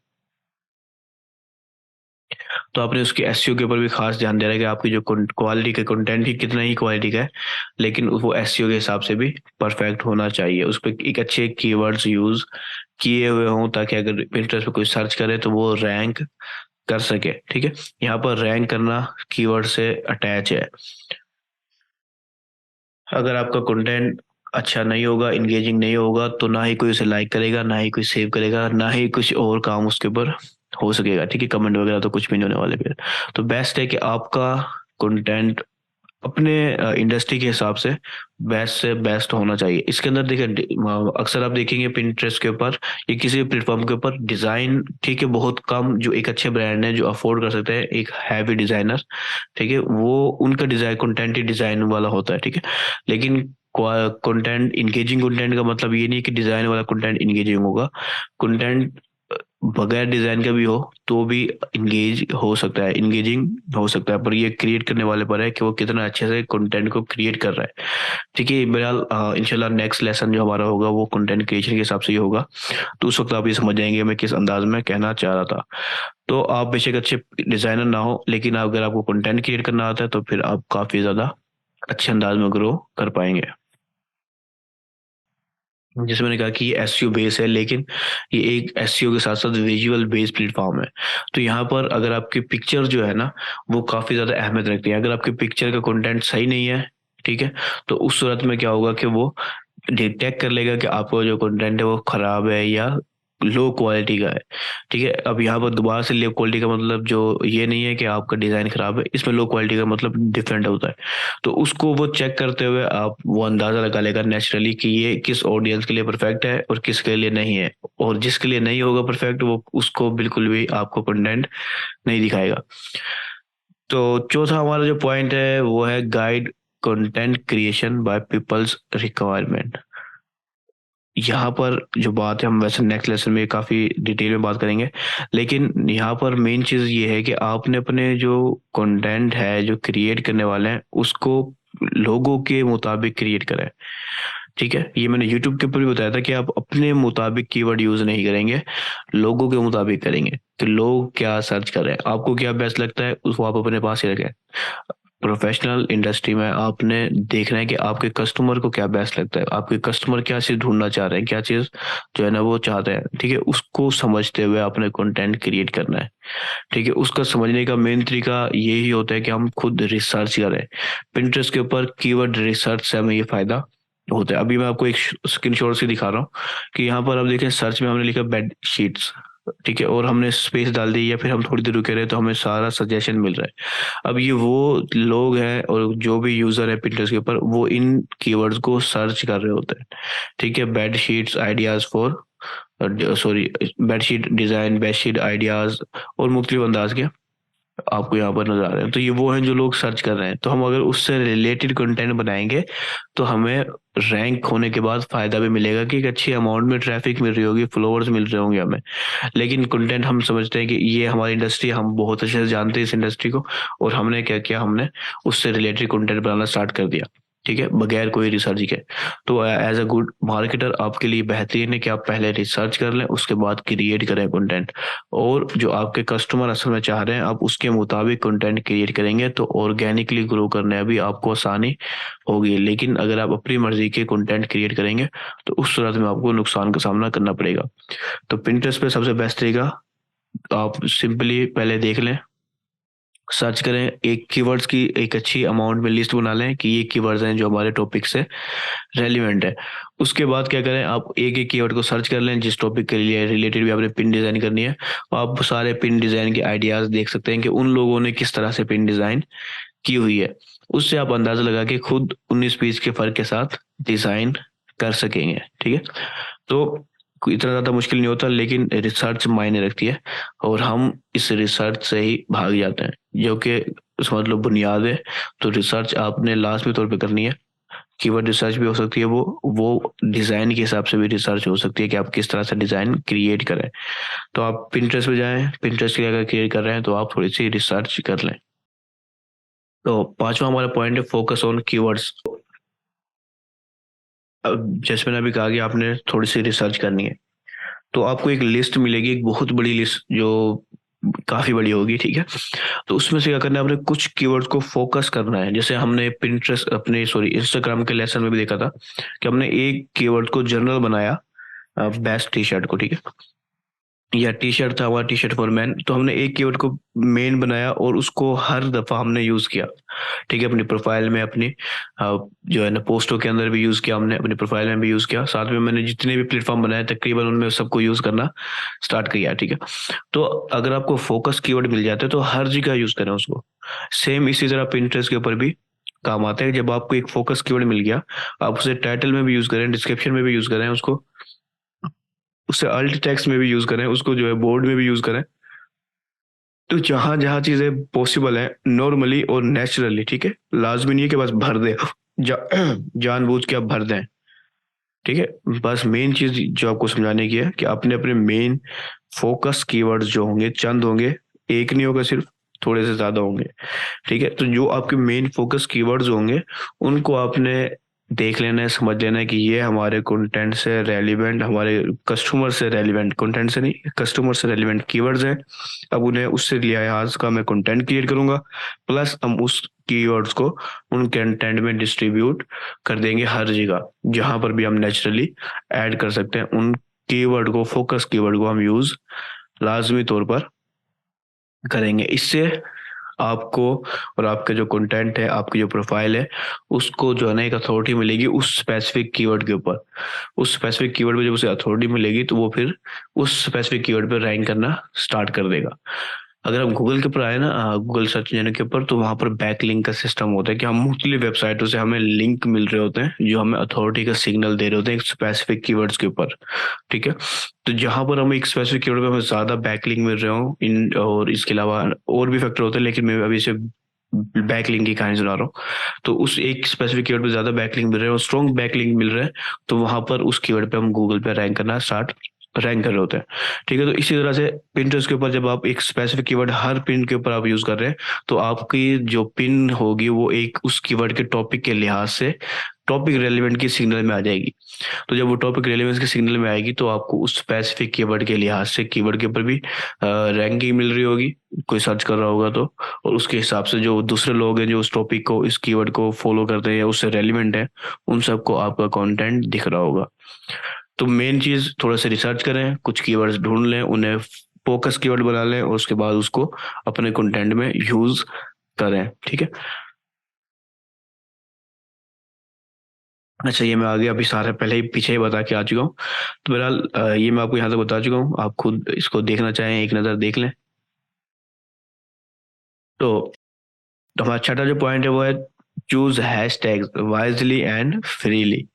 तो आपने उसके एसईओ के ऊपर भी खास ध्यान देना है कि आपकी जो क्वालिटी का कंटेंट ही कितना ही क्वालिटी का है, लेकिन वो एसईओ के हिसाब से भी परफेक्ट होना चाहिए। उस पर एक अच्छे कीवर्ड्स यूज किए हुए हों, ताकि अगर इंटरेस्ट पे कोई सर्च करे तो वो रैंक कर सके। ठीक है, यहाँ पर रैंक करना कीवर्ड से अटैच है। अगर आपका कंटेंट अच्छा नहीं होगा, इंगेजिंग नहीं होगा, तो ना ही कोई उसे लाइक करेगा, ना ही कोई सेव करेगा, ना ही कुछ और काम उसके ऊपर हो सकेगा। ठीक है, कमेंट वगैरह तो कुछ भी नहीं होने वाले फिर। तो बेस्ट है कि आपका कंटेंट अपने इंडस्ट्री के हिसाब से बेस्ट होना चाहिए। इसके अंदर देखिए, अक्सर आप देखेंगे पिंटरेस्ट के ऊपर या किसी भी प्लेटफॉर्म के ऊपर डिजाइन, ठीक है, बहुत कम जो एक अच्छे ब्रांड है जो अफोर्ड कर सकते हैं एक हैवी डिजाइनर, ठीक है, वो उनका डिजाइन कंटेंट ही डिजाइन वाला होता है। ठीक है, लेकिन कंटेंट इंगेजिंग कंटेंट का मतलब ये नहीं कि डिजाइन वाला कंटेंट इंगेजिंग होगा। कंटेंट बगैर डिजाइन का भी हो तो भी इंगेजिंग हो सकता है, पर ये क्रिएट करने वाले पर है कि वो कितना अच्छे से कंटेंट को क्रिएट कर रहा है। ठीक है, बहरहाल इंशाल्लाह नेक्स्ट लेसन जो हमारा होगा वो कंटेंट क्रिएशन के हिसाब से ही होगा, तो उस वक्त आप ये समझ जाएंगे मैं किस अंदाज में कहना चाह रहा था। तो आप बेशक अच्छे डिजाइनर ना हो, लेकिन अगर आपको कंटेंट क्रिएट करना आता है तो फिर आप काफी ज्यादा अच्छे अंदाज में ग्रो कर पाएंगे। जैसे मैंने कहा कि ये एसईओ बेस है, लेकिन ये एक एसईओ के साथ साथ विजुअल बेस प्लेटफॉर्म है। तो यहाँ पर अगर आपकी पिक्चर जो है ना, वो काफी ज्यादा अहमियत रखती है। अगर आपकी पिक्चर का कंटेंट सही नहीं है, ठीक है, तो उस सूरत में क्या होगा कि वो डिटेक्ट कर लेगा कि आपका जो कंटेंट है वो खराब है या लो क्वालिटी का है। ठीक है, अब यहाँ पर दोबारा से लो क्वालिटी का मतलब जो ये नहीं है कि आपका डिजाइन खराब है, इसमें लो क्वालिटी का मतलब डिफरेंट होता है। तो उसको वो चेक करते हुए आप वो अंदाजा लगा लेगा नेचुरली कि ये किस ऑडियंस के लिए परफेक्ट है और किसके लिए नहीं है, और जिसके लिए नहीं होगा परफेक्ट वो उसको बिल्कुल भी आपको कंटेंट नहीं दिखाएगा। तो चौथा हमारा जो पॉइंट है वो है guide content creation by people's requirement. यहाँ पर जो बात है, हम वैसे नेक्स्ट लेसन में काफी डिटेल में बात करेंगे, लेकिन यहाँ पर मेन चीज ये है कि आपने अपने जो कंटेंट है जो क्रिएट करने वाले हैं उसको लोगों के मुताबिक क्रिएट करें। ठीक है, ये मैंने यूट्यूब के ऊपर भी बताया था कि आप अपने मुताबिक कीवर्ड यूज नहीं करेंगे, लोगों के मुताबिक करेंगे कि लोग क्या सर्च कर रहे हैं, आपको क्या बेस्ट लगता है उसको आप अपने पास ही रखें। प्रोफेशनल इंडस्ट्री में आपने देखना है कि आपके कस्टमर को क्या बेस्ट लगता है, आपके कस्टमर क्या चीज़ ढूंढना चाह रहे हैं, क्या चीज़ जो है ना वो चाहते हैं, ठीक है, उसको समझते हुए आपने कंटेंट क्रिएट करना है। ठीक है, उसका समझने का मेन तरीका यही होता है कि हम खुद रिसर्च करें। पिंटरेस्ट के ऊपर कीवर्ड रिसर्च से हमें ये फायदा होता है। अभी मैं आपको एक स्क्रीनशॉट से दिखा रहा हूँ कि यहाँ पर आप देखें, सर्च में हमने लिखा बेड शीट्स, ठीक है, और हमने स्पेस डाल दी या फिर हम थोड़ी देर रुके रहे तो हमें सारा सजेशन मिल रहा है। अब ये वो लोग हैं और जो भी यूजर है पिंटरेस्ट के ऊपर, वो इन कीवर्ड्स को सर्च कर रहे होते हैं। ठीक है, bed sheets ideas for, sorry, bedsheet design, bedsheet ideas और मुख्तलिफ अंदाज के आपको यहाँ पर नजर आ रहे हैं। तो ये वो हैं जो लोग सर्च कर रहे हैं। तो हम अगर उससे रिलेटेड कंटेंट बनाएंगे तो हमें रैंक होने के बाद फायदा भी मिलेगा कि एक अच्छी अमाउंट में ट्रैफिक मिल रही होगी, फॉलोअर्स मिल रहे होंगे हमें। लेकिन कंटेंट हम समझते हैं कि ये हमारी इंडस्ट्री, हम बहुत अच्छे से जानते हैं इस इंडस्ट्री को, और हमने क्या किया, हमने उससे रिलेटेड कंटेंट बनाना स्टार्ट कर दिया। ठीक है, बगैर कोई रिसर्च के। तो एज अ गुड मार्केटर आपके लिए बेहतरीन है कि आप पहले रिसर्च कर लें, उसके बाद क्रिएट करें कंटेंट, और जो आपके कस्टमर असल में चाह रहे हैं आप उसके मुताबिक कंटेंट क्रिएट करेंगे तो ऑर्गेनिकली ग्रो करने में भी आपको आसानी होगी। लेकिन अगर आप अपनी मर्जी के कंटेंट क्रिएट करेंगे तो उस सूरत में आपको नुकसान का सामना करना पड़ेगा। तो पिंटरेस्ट पे सबसे बेस्ट तरीका, आप सिंपली पहले देख लें, सर्च करें, एक कीवर्ड्स की एक अच्छी अमाउंट में लिस्ट बना लें कि ये कीवर्ड्स हैं जो हमारे टॉपिक से रेलिवेंट है। उसके बाद क्या करें, आप एक एक कीवर्ड को सर्च कर लें जिस टॉपिक के लिए रिलेटेड भी आपने पिन डिज़ाइन करनी है। आप सारे पिन डिज़ाइन के आइडियाज़ देख सकते हैं कि उन लोगों ने किस तरह से पिन डिज़ाइन की हुई है। उससे आप अंदाज़ा लगा के खुद 19-20 के फ़र्क के साथ डिज़ाइन कर सकेंगे। ठीक है, तो इतना ज़्यादा मुश्किल नहीं होता, लेकिन रिसर्च मायने रखती है और हम इस रिसर्च से ही भाग जाते हैं, जो कि समझ लो बुनियाद है। तो रिसर्च आपने लाजमी तौर पे करनी है। कीवर्ड रिसर्च भी हो सकती है, वो डिज़ाइन के हिसाब से भी रिसर्च हो सकती है कि आप किस तरह से डिज़ाइन क्रिएट करें। तो आप पिंटरेस्ट पे जाएं, पिंटरेस्ट के लिए अगर क्रिएट कर रहे हैं तो आप थोड़ी सी रिसर्च कर लें। तो पांचवा हमारा पॉइंट है फोकस ऑन कीवर्ड्स। अब जैसे मैंने अभी कहा कि आपने थोड़ी सी रिसर्च करनी है, तो आपको एक लिस्ट मिलेगी, एक बहुत बड़ी लिस्ट जो काफी बड़ी होगी। ठीक है, तो उसमें से क्या करना है, आपने कुछ कीवर्ड्स को फोकस करना है। जैसे हमने पिंटरेस्ट अपने सॉरी इंस्टाग्राम के लेसन में भी देखा था कि हमने एक कीवर्ड को जनरल बनाया, बेस्ट टी शर्ट को, ठीक है, या टी शर्ट था हमारा, टी शर्ट फॉर मैन, तो हमने एक कीवर्ड को मेन बनाया और उसको हर दफा हमने यूज किया। ठीक है, अपनी प्रोफाइल में, अपनी जो है ना पोस्टों के अंदर भी यूज किया हमने, अपनी प्रोफाइल में भी यूज किया, साथ में मैंने जितने भी प्लेटफॉर्म बनाए तकरीबन उनमें सबको यूज करना स्टार्ट किया। ठीक है, तो अगर आपको फोकस कीवर्ड मिल जाते हैं तो हर जगह यूज करें उसको। सेम इसी तरह पिंटरेस्ट के ऊपर भी काम आता है। जब आपको एक फोकस कीवर्ड मिल गया, आप उसे टाइटल में भी यूज करें, डिस्क्रिप्शन में भी यूज करें उसको, उसे अल्ट टेक्स्ट में भी यूज करें उसको, जो है बोर्ड में भी यूज करें। तो जहां जहां चीजें पॉसिबल है नॉर्मली और नेचुरली, ठीक है, लाजमी नहीं है कि बस भर दें, जानबूझ के आप भर दें। ठीक है, बस मेन चीज जो आपको समझाने की है कि आपने अपने मेन फोकस कीवर्ड्स जो होंगे, चंद होंगे, एक नहीं होगा सिर्फ, थोड़े से ज्यादा होंगे। ठीक है, तो जो आपके मेन फोकस कीवर्ड्स होंगे उनको आपने देख लेना है, समझ लेना है कि ये हमारे कंटेंट से रेलिवेंट, हमारे कस्टमर से रेलिवेंट, कंटेंट से नहीं, कस्टमर से रेलिवेंट कीवर्ड्स हैं। अब उन्हें उससे लिहाज का मैं कंटेंट क्रिएट करूंगा, प्लस हम उस कीवर्ड्स को उन कंटेंट में डिस्ट्रीब्यूट कर देंगे हर जगह जहां पर भी हम नेचुरली ऐड कर सकते हैं। उन कीवर्ड को, फोकस कीवर्ड को हम यूज लाजमी तौर पर करेंगे। इससे आपको और आपका जो कंटेंट है, आपकी जो प्रोफाइल है, उसको जो है ना एक अथॉरिटी मिलेगी उस स्पेसिफिक कीवर्ड के ऊपर। उस स्पेसिफिक कीवर्ड पे जब उसे अथॉरिटी मिलेगी तो वो फिर उस स्पेसिफिक कीवर्ड पे रैंक करना स्टार्ट कर देगा। अगर हम गूगल के ऊपर आए ना, गूगल सर्च इंजन के ऊपर, तो वहां पर बैक लिंक का सिस्टम होता है कि हम मुख्तलिफ वेबसाइटों से हमें लिंक मिल रहे होते हैं जो हमें अथॉरिटी का सिग्नल दे रहे होते हैं एक स्पेसिफिक कीवर्ड्स के ऊपर। ठीक है, तो जहां पर हमें एक स्पेसिफिक कीवर्ड पे हमें ज्यादा बैकलिंक मिल रहे हो इन, और इसके अलावा और भी फैक्टर होते हैं, लेकिन मैं अभी से बैकलिंक की कहानी सुना रहा हूँ। तो उस एक स्पेसिफिक कीवर्ड पे ज्यादा बैकलिंक मिल रहे हैं और स्ट्रॉन्ग बैकलिंक मिल रहे हैं, तो वहां पर उस कीवर्ड पे हम गूगल पे रैंक करना स्टार्ट रैंक कर रहे होते हैं। ठीक है, तो इसी तरह से पिंटरेस्ट के ऊपर जब आप एक स्पेसिफिक कीवर्ड हर पिन के ऊपर आप यूज कर रहे हैं, तो आपकी जो पिन होगी वो एक उस कीवर्ड के टॉपिक के लिहाज से टॉपिक रेलिवेंट की सिग्नल में आ जाएगी। तो जब वो टॉपिक रेलिवेंस के सिग्नल में आएगी तो आपको उस स्पेसिफिक कीवर्ड के लिहाज से कीवर्ड के ऊपर भी रैंकिंग मिल रही होगी, कोई सर्च कर रहा होगा तो, और उसके हिसाब से जो दूसरे लोग हैं जो उस टॉपिक को, इस कीवर्ड को फॉलो करते हैं या उससे रेलिवेंट है, उन सबको आपका कंटेंट दिख रहा होगा। तो मेन चीज, थोड़ा सा रिसर्च करें, कुछ कीवर्ड्स ढूंढ लें, उन्हें फोकस कीवर्ड बना लें और उसके बाद उसको अपने कंटेंट में यूज करें। ठीक है। अच्छा, ये मैं आगे अभी सारे पहले ही पीछे ही बता के आ चुका हूँ। तो बहरहाल ये मैं आपको यहाँ तक बता चुका हूँ, आप खुद इसको देखना चाहें एक नज़र देख लें। तो हमारा छठा जो पॉइंट है वो है choose hashtag wisely and freely.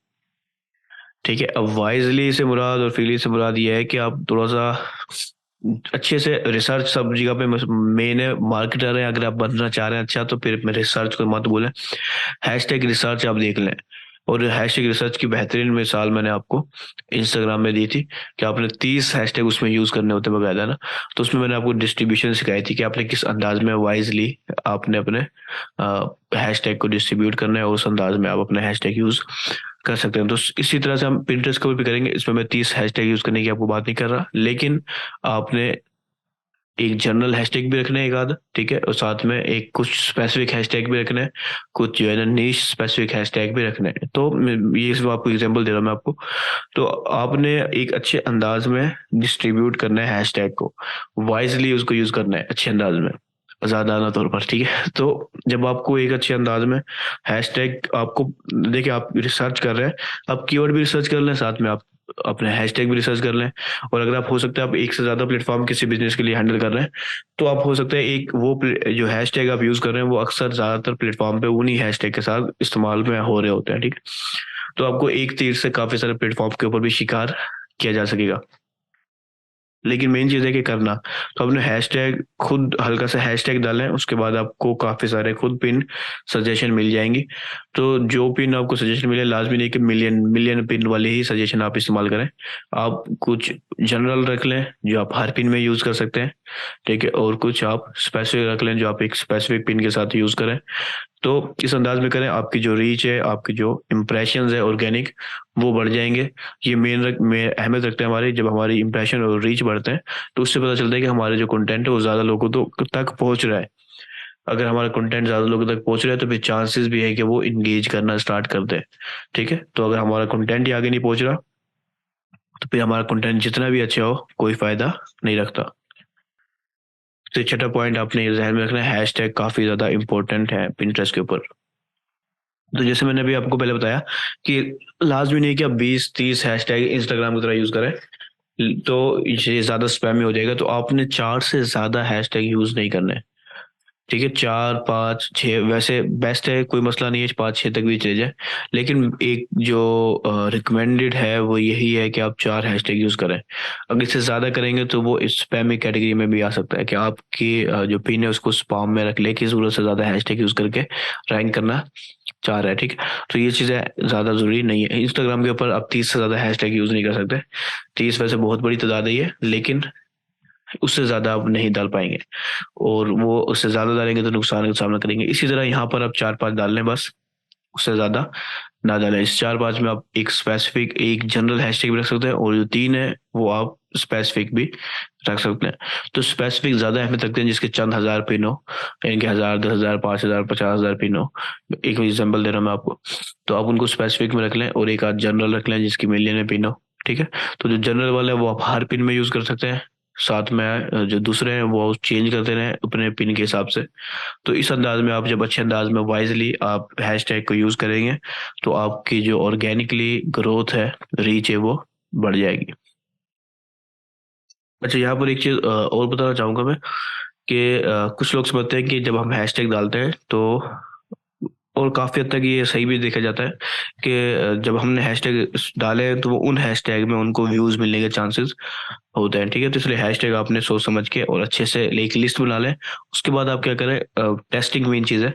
ठीक है। अब वाइजली से मुराद और फ्रीली से मुराद ये है कि आप थोड़ा सा अच्छे से रिसर्च, सब जगह पे मेन है, मार्केटर है, अगर आप बनना चाह रहे हैं अच्छा तो फिर रिसर्च को मत भूलें, हैशटैग रिसर्च आप देख लें। और हैशटैग रिसर्च की बेहतरीन मिसाल मैंने आपको इंस्टाग्राम में दी थी कि आपने 30 हैशटैग उसमें यूज करने होते हैं बकायदा ना। तो उसमें मैंने आपको डिस्ट्रीब्यूशन सिखाई थी कि आपने किस अंदाज में वाइजली आपने अपने हैशटैग को डिस्ट्रीब्यूट करना है और उस अंदाज में आप अपने हैशटैग यूज कर सकते हैं। तो इसी तरह से हम पिंटरेस्ट को भी करेंगे। इसमें मैं 30 हैशटैग यूज करने की आपको बात नहीं कर रहा, लेकिन आपने एक जनरल हैशटैग भी रखना है एक आध, ठीक है, और साथ में एक कुछ स्पेसिफिक हैशटैग भी रखना है, कुछ जो है ना नीश स्पेसिफिक हैशटैग भी रखना है। तो ये इसमें आपको एग्जांपल दे रहा हूँ मैं आपको। तो आपने एक अच्छे अंदाज में डिस्ट्रीब्यूट करना है हैशटैग को, वाइजली उसको यूज करना है अच्छे अंदाज में, ज्यादा ना तौर पर। ठीक है। तो जब आपको एक अच्छे अंदाज में हैशटैग आपको, देखिए आप रिसर्च कर रहे हैं, आप कीवर्ड भी रिसर्च कर लें, साथ में आप अपने हैशटैग भी रिसर्च कर लें। और अगर आप हो सकता है आप एक से ज्यादा प्लेटफॉर्म किसी बिजनेस के लिए हैंडल कर रहे हैं, तो आप हो सकता है एक वो जो हैशटैग आप यूज कर रहे हैं वो अक्सर ज्यादातर प्लेटफॉर्म पे उन्हीं हैशटैग के साथ इस्तेमाल में हो रहे होते हैं। ठीक है। तो आपको एक तीर से काफी सारे प्लेटफॉर्म के ऊपर भी शिकार किया जा सकेगा। लेकिन मेन चीज है कि करना, तो अपने हैशटैग खुद हल्का सा हैशटैग डालें, उसके बाद आपको काफी सारे खुद पिन सजेशन मिल जाएंगी। तो जो पिन आपको सजेशन मिले, लाजमी नहीं कि मिलियन मिलियन पिन वाले ही सजेशन आप इस्तेमाल करें। आप कुछ जनरल रख लें जो आप हर पिन में यूज कर सकते हैं, ठीक है, और कुछ आप स्पेसिफिक रख लें जो आप एक स्पेसिफिक पिन के साथ यूज करें। तो इस अंदाज में करें, आपकी जो रीच है, आपकी जो इम्प्रेशन है ऑर्गेनिक, वो बढ़ जाएंगे। ये मेन अहमियत रखते हैं हमारी, जब हमारी इम्प्रेशन और रीच बढ़ते हैं तो उससे पता चलता है कि हमारे जो कंटेंट है वो ज्यादा लोगों तक पहुंच रहा है। अगर हमारा कंटेंट ज्यादा लोगों तक पहुंच रहा है तो फिर चांसेस भी है कि वो इंगेज करना स्टार्ट कर दे। ठीक है। तो अगर हमारा कंटेंट ही आगे नहीं पहुंच रहा तो फिर हमारा कंटेंट जितना भी अच्छा हो कोई फायदा नहीं रखता। तो छठा पॉइंट आपने ध्यान में रखना है, हैशटैग काफी ज्यादा इंपॉर्टेंट है पिंटरेस्ट के ऊपर। तो जैसे मैंने अभी आपको पहले बताया कि लाजमी नहीं कि आप 20-30 हैशटैग इंस्टाग्राम की तरह यूज करें, तो ये ज्यादा स्पैमी हो जाएगा। तो आपने 4 से ज्यादा हैशटैग यूज नहीं करने। ठीक है। 4, 5, 6 वैसे बेस्ट है, कोई मसला नहीं है, 5-6 तक भी चले जाए, लेकिन एक जो रिकमेंडेड है वो यही है कि आप 4 हैशटैग यूज करें। अगर इससे ज्यादा करेंगे तो वो स्पैमी कैटेगरी में भी आ सकता है कि आपकी जो पिन है उसको स्पैम में रख ले कि जरूरत से ज्यादा हैशटैग यूज करके रैंक करना चाह रहा है। ठीक है। तो ये चीजें ज्यादा जरूरी नहीं है। इंस्टाग्राम के ऊपर आप 30 से ज्यादा हैशटैग यूज नहीं कर सकते। 30 वैसे बहुत बड़ी तादाद है ये, लेकिन उससे ज्यादा आप नहीं डाल पाएंगे, और वो उससे ज्यादा डालेंगे तो नुकसान का सामना करेंगे। इसी तरह यहाँ पर आप 4-5 डाल लें बस, उससे ज्यादा ना डालें। इस 4-5 में आप एक स्पेसिफिक, एक जनरल हैशटैग भी रख सकते हैं, और जो 3 है वो आप स्पेसिफिक भी रख सकते हैं। तो स्पेसिफिक ज्यादा अहमियत रखते हैं जिसके चंद हजार पिन हो, यानी कि 1000, 10,000, 5,000, 50,000 पिन हो। एक एग्जाम्पल दे रहा हूँ मैं आपको। तो आप उनको स्पेसिफिक में रख लें और एक आध जनरल रख लें जिसकी मिलियन में पिन हो। ठीक है। तो जो जनरल वाला है वो आप हर पिन में यूज कर सकते हैं, साथ में जो दूसरे हैं वो चेंज करते रहें अपने पिन के हिसाब से। तो इस अंदाज में आप जब अच्छे अंदाज में वाइजली आप हैशटैग को यूज करेंगे तो आपकी जो ऑर्गेनिकली ग्रोथ है, रीच है, वो बढ़ जाएगी। अच्छा, यहाँ पर एक चीज और बताना चाहूंगा मैं कि कुछ लोग समझते हैं कि जब हम हैशटैग डालते हैं तो, और काफी हद तक ये सही भी देखा जाता है कि जब हमने हैशटैग डाले तो वो उन हैशटैग में उनको व्यूज मिलने के चांसेस होते हैं। ठीक है। तो इसलिए हैशटैग आपने सोच समझ के और अच्छे से एक लिस्ट बना लें। उसके बाद आप क्या करें, टेस्टिंग मेन चीज़ है।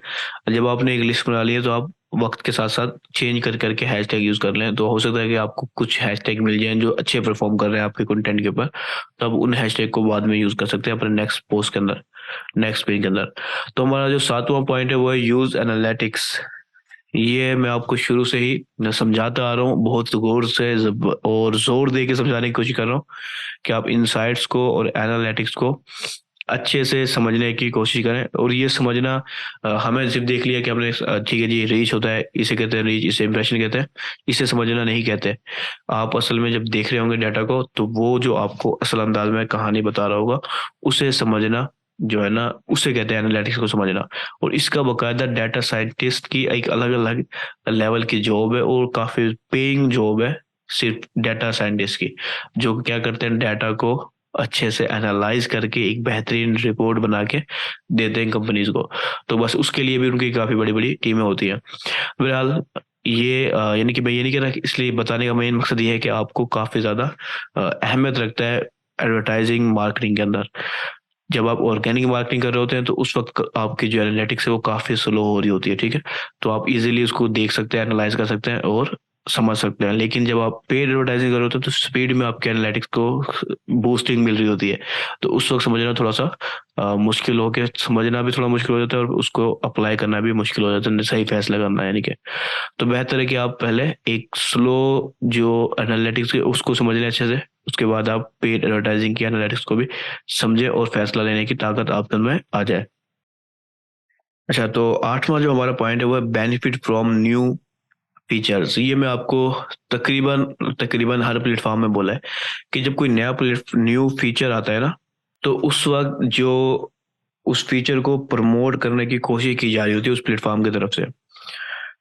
जब आपने एक लिस्ट बना ली है तो आप वक्त के साथ साथ चेंज कर करके हैशटैग यूज कर लें। तो हो सकता है कि आपको कुछ हैशटैग मिल जाएं जो अच्छे परफॉर्म कर रहे हैं आपके कंटेंट के ऊपर, तो आप उन हैशटैग को बाद में यूज कर सकते हैं अपने नेक्स्ट पोस्ट के अंदर, नेक्स्ट पेज के अंदर। तो हमारा जो 7वां पॉइंट है वो है यूज एनालिटिक्स। ये मैं आपको शुरू से ही मैं समझाता आ रहा हूँ, बहुत गौर से और जोर दे के समझाने की कोशिश कर रहा हूँ कि आप इनसाइट्स को और एनालिटिक्स को अच्छे से समझने की कोशिश करें। और ये समझना हमें सिर्फ देख लिया कि हमने ठीक है जी रीच होता है, इसे कहते हैं रीच, इसे इंप्रेशन कहते हैं, इसे समझना नहीं कहते। आप असल में जब देख रहे होंगे डाटा को, तो वो जो आपको असल अंदाज में कहानी बता रहा होगा, उसे समझना जो है ना, उसे कहते हैं एनालिटिक्स को समझना। और इसका बकायदा डाटा साइंटिस्ट की एक अलग अलग लेवल की जॉब है और काफी पेइंग जॉब है सिर्फ डाटा साइंटिस्ट की, जो क्या करते हैं डाटा को अच्छे से एनालाइज करके एक बेहतरीन रिपोर्ट बना के देते हैं कंपनीज को। तो बस उसके लिए भी उनकी काफी बड़ी बड़ी टीमें होती हैं। बहरहाल ये यानी कि मैं ये नहीं कह रहा कि, इसलिए बताने का मेन मकसद ये है कि आपको काफी ज्यादा अहमियत रखता है एडवर्टाइजिंग मार्केटिंग के अंदर। जब आप ऑर्गेनिक मार्केटिंग कर रहे होते हैं तो उस वक्त आपकी जो एनालिटिक्स है वो काफी स्लो हो रही होती है, ठीक है। तो आप इजीली उसको देख सकते हैं, एनालाइज कर सकते हैं और समझ सकते हैं। लेकिन जब आप पेड एडवर्टाइजिंग कर रहे होते हैं तो स्पीड में आपके एनालिटिक्स को बूस्टिंग मिल रही होती है। तो उस वक्त समझना थोड़ा सा मुश्किल हो के, समझना भी थोड़ा मुश्किल हो जाता है और उसको अप्लाई करना भी मुश्किल हो जाता है, सही फैसला करना यानी कि। तो बेहतर है कि आप पहले एक स्लो जो एनालिटिक्स है उसको समझ लें अच्छे से, उसके बाद आप पेड एडवर्टाइजिंग की एनालिटिक्स को भी समझे और फैसला लेने की ताकत आपके अंदर आ जाए। अच्छा, तो आठवां जो हमारा पॉइंट है वो है बेनिफिट फ्रॉम न्यू फीचर्स। ये मैं आपको तकरीबन तकरीबन हर प्लेटफॉर्म में बोला है कि जब कोई नया न्यू फीचर आता है ना, तो उस वक्त जो उस फीचर को प्रमोट करने की कोशिश की जा रही होती है उस प्लेटफॉर्म की तरफ से,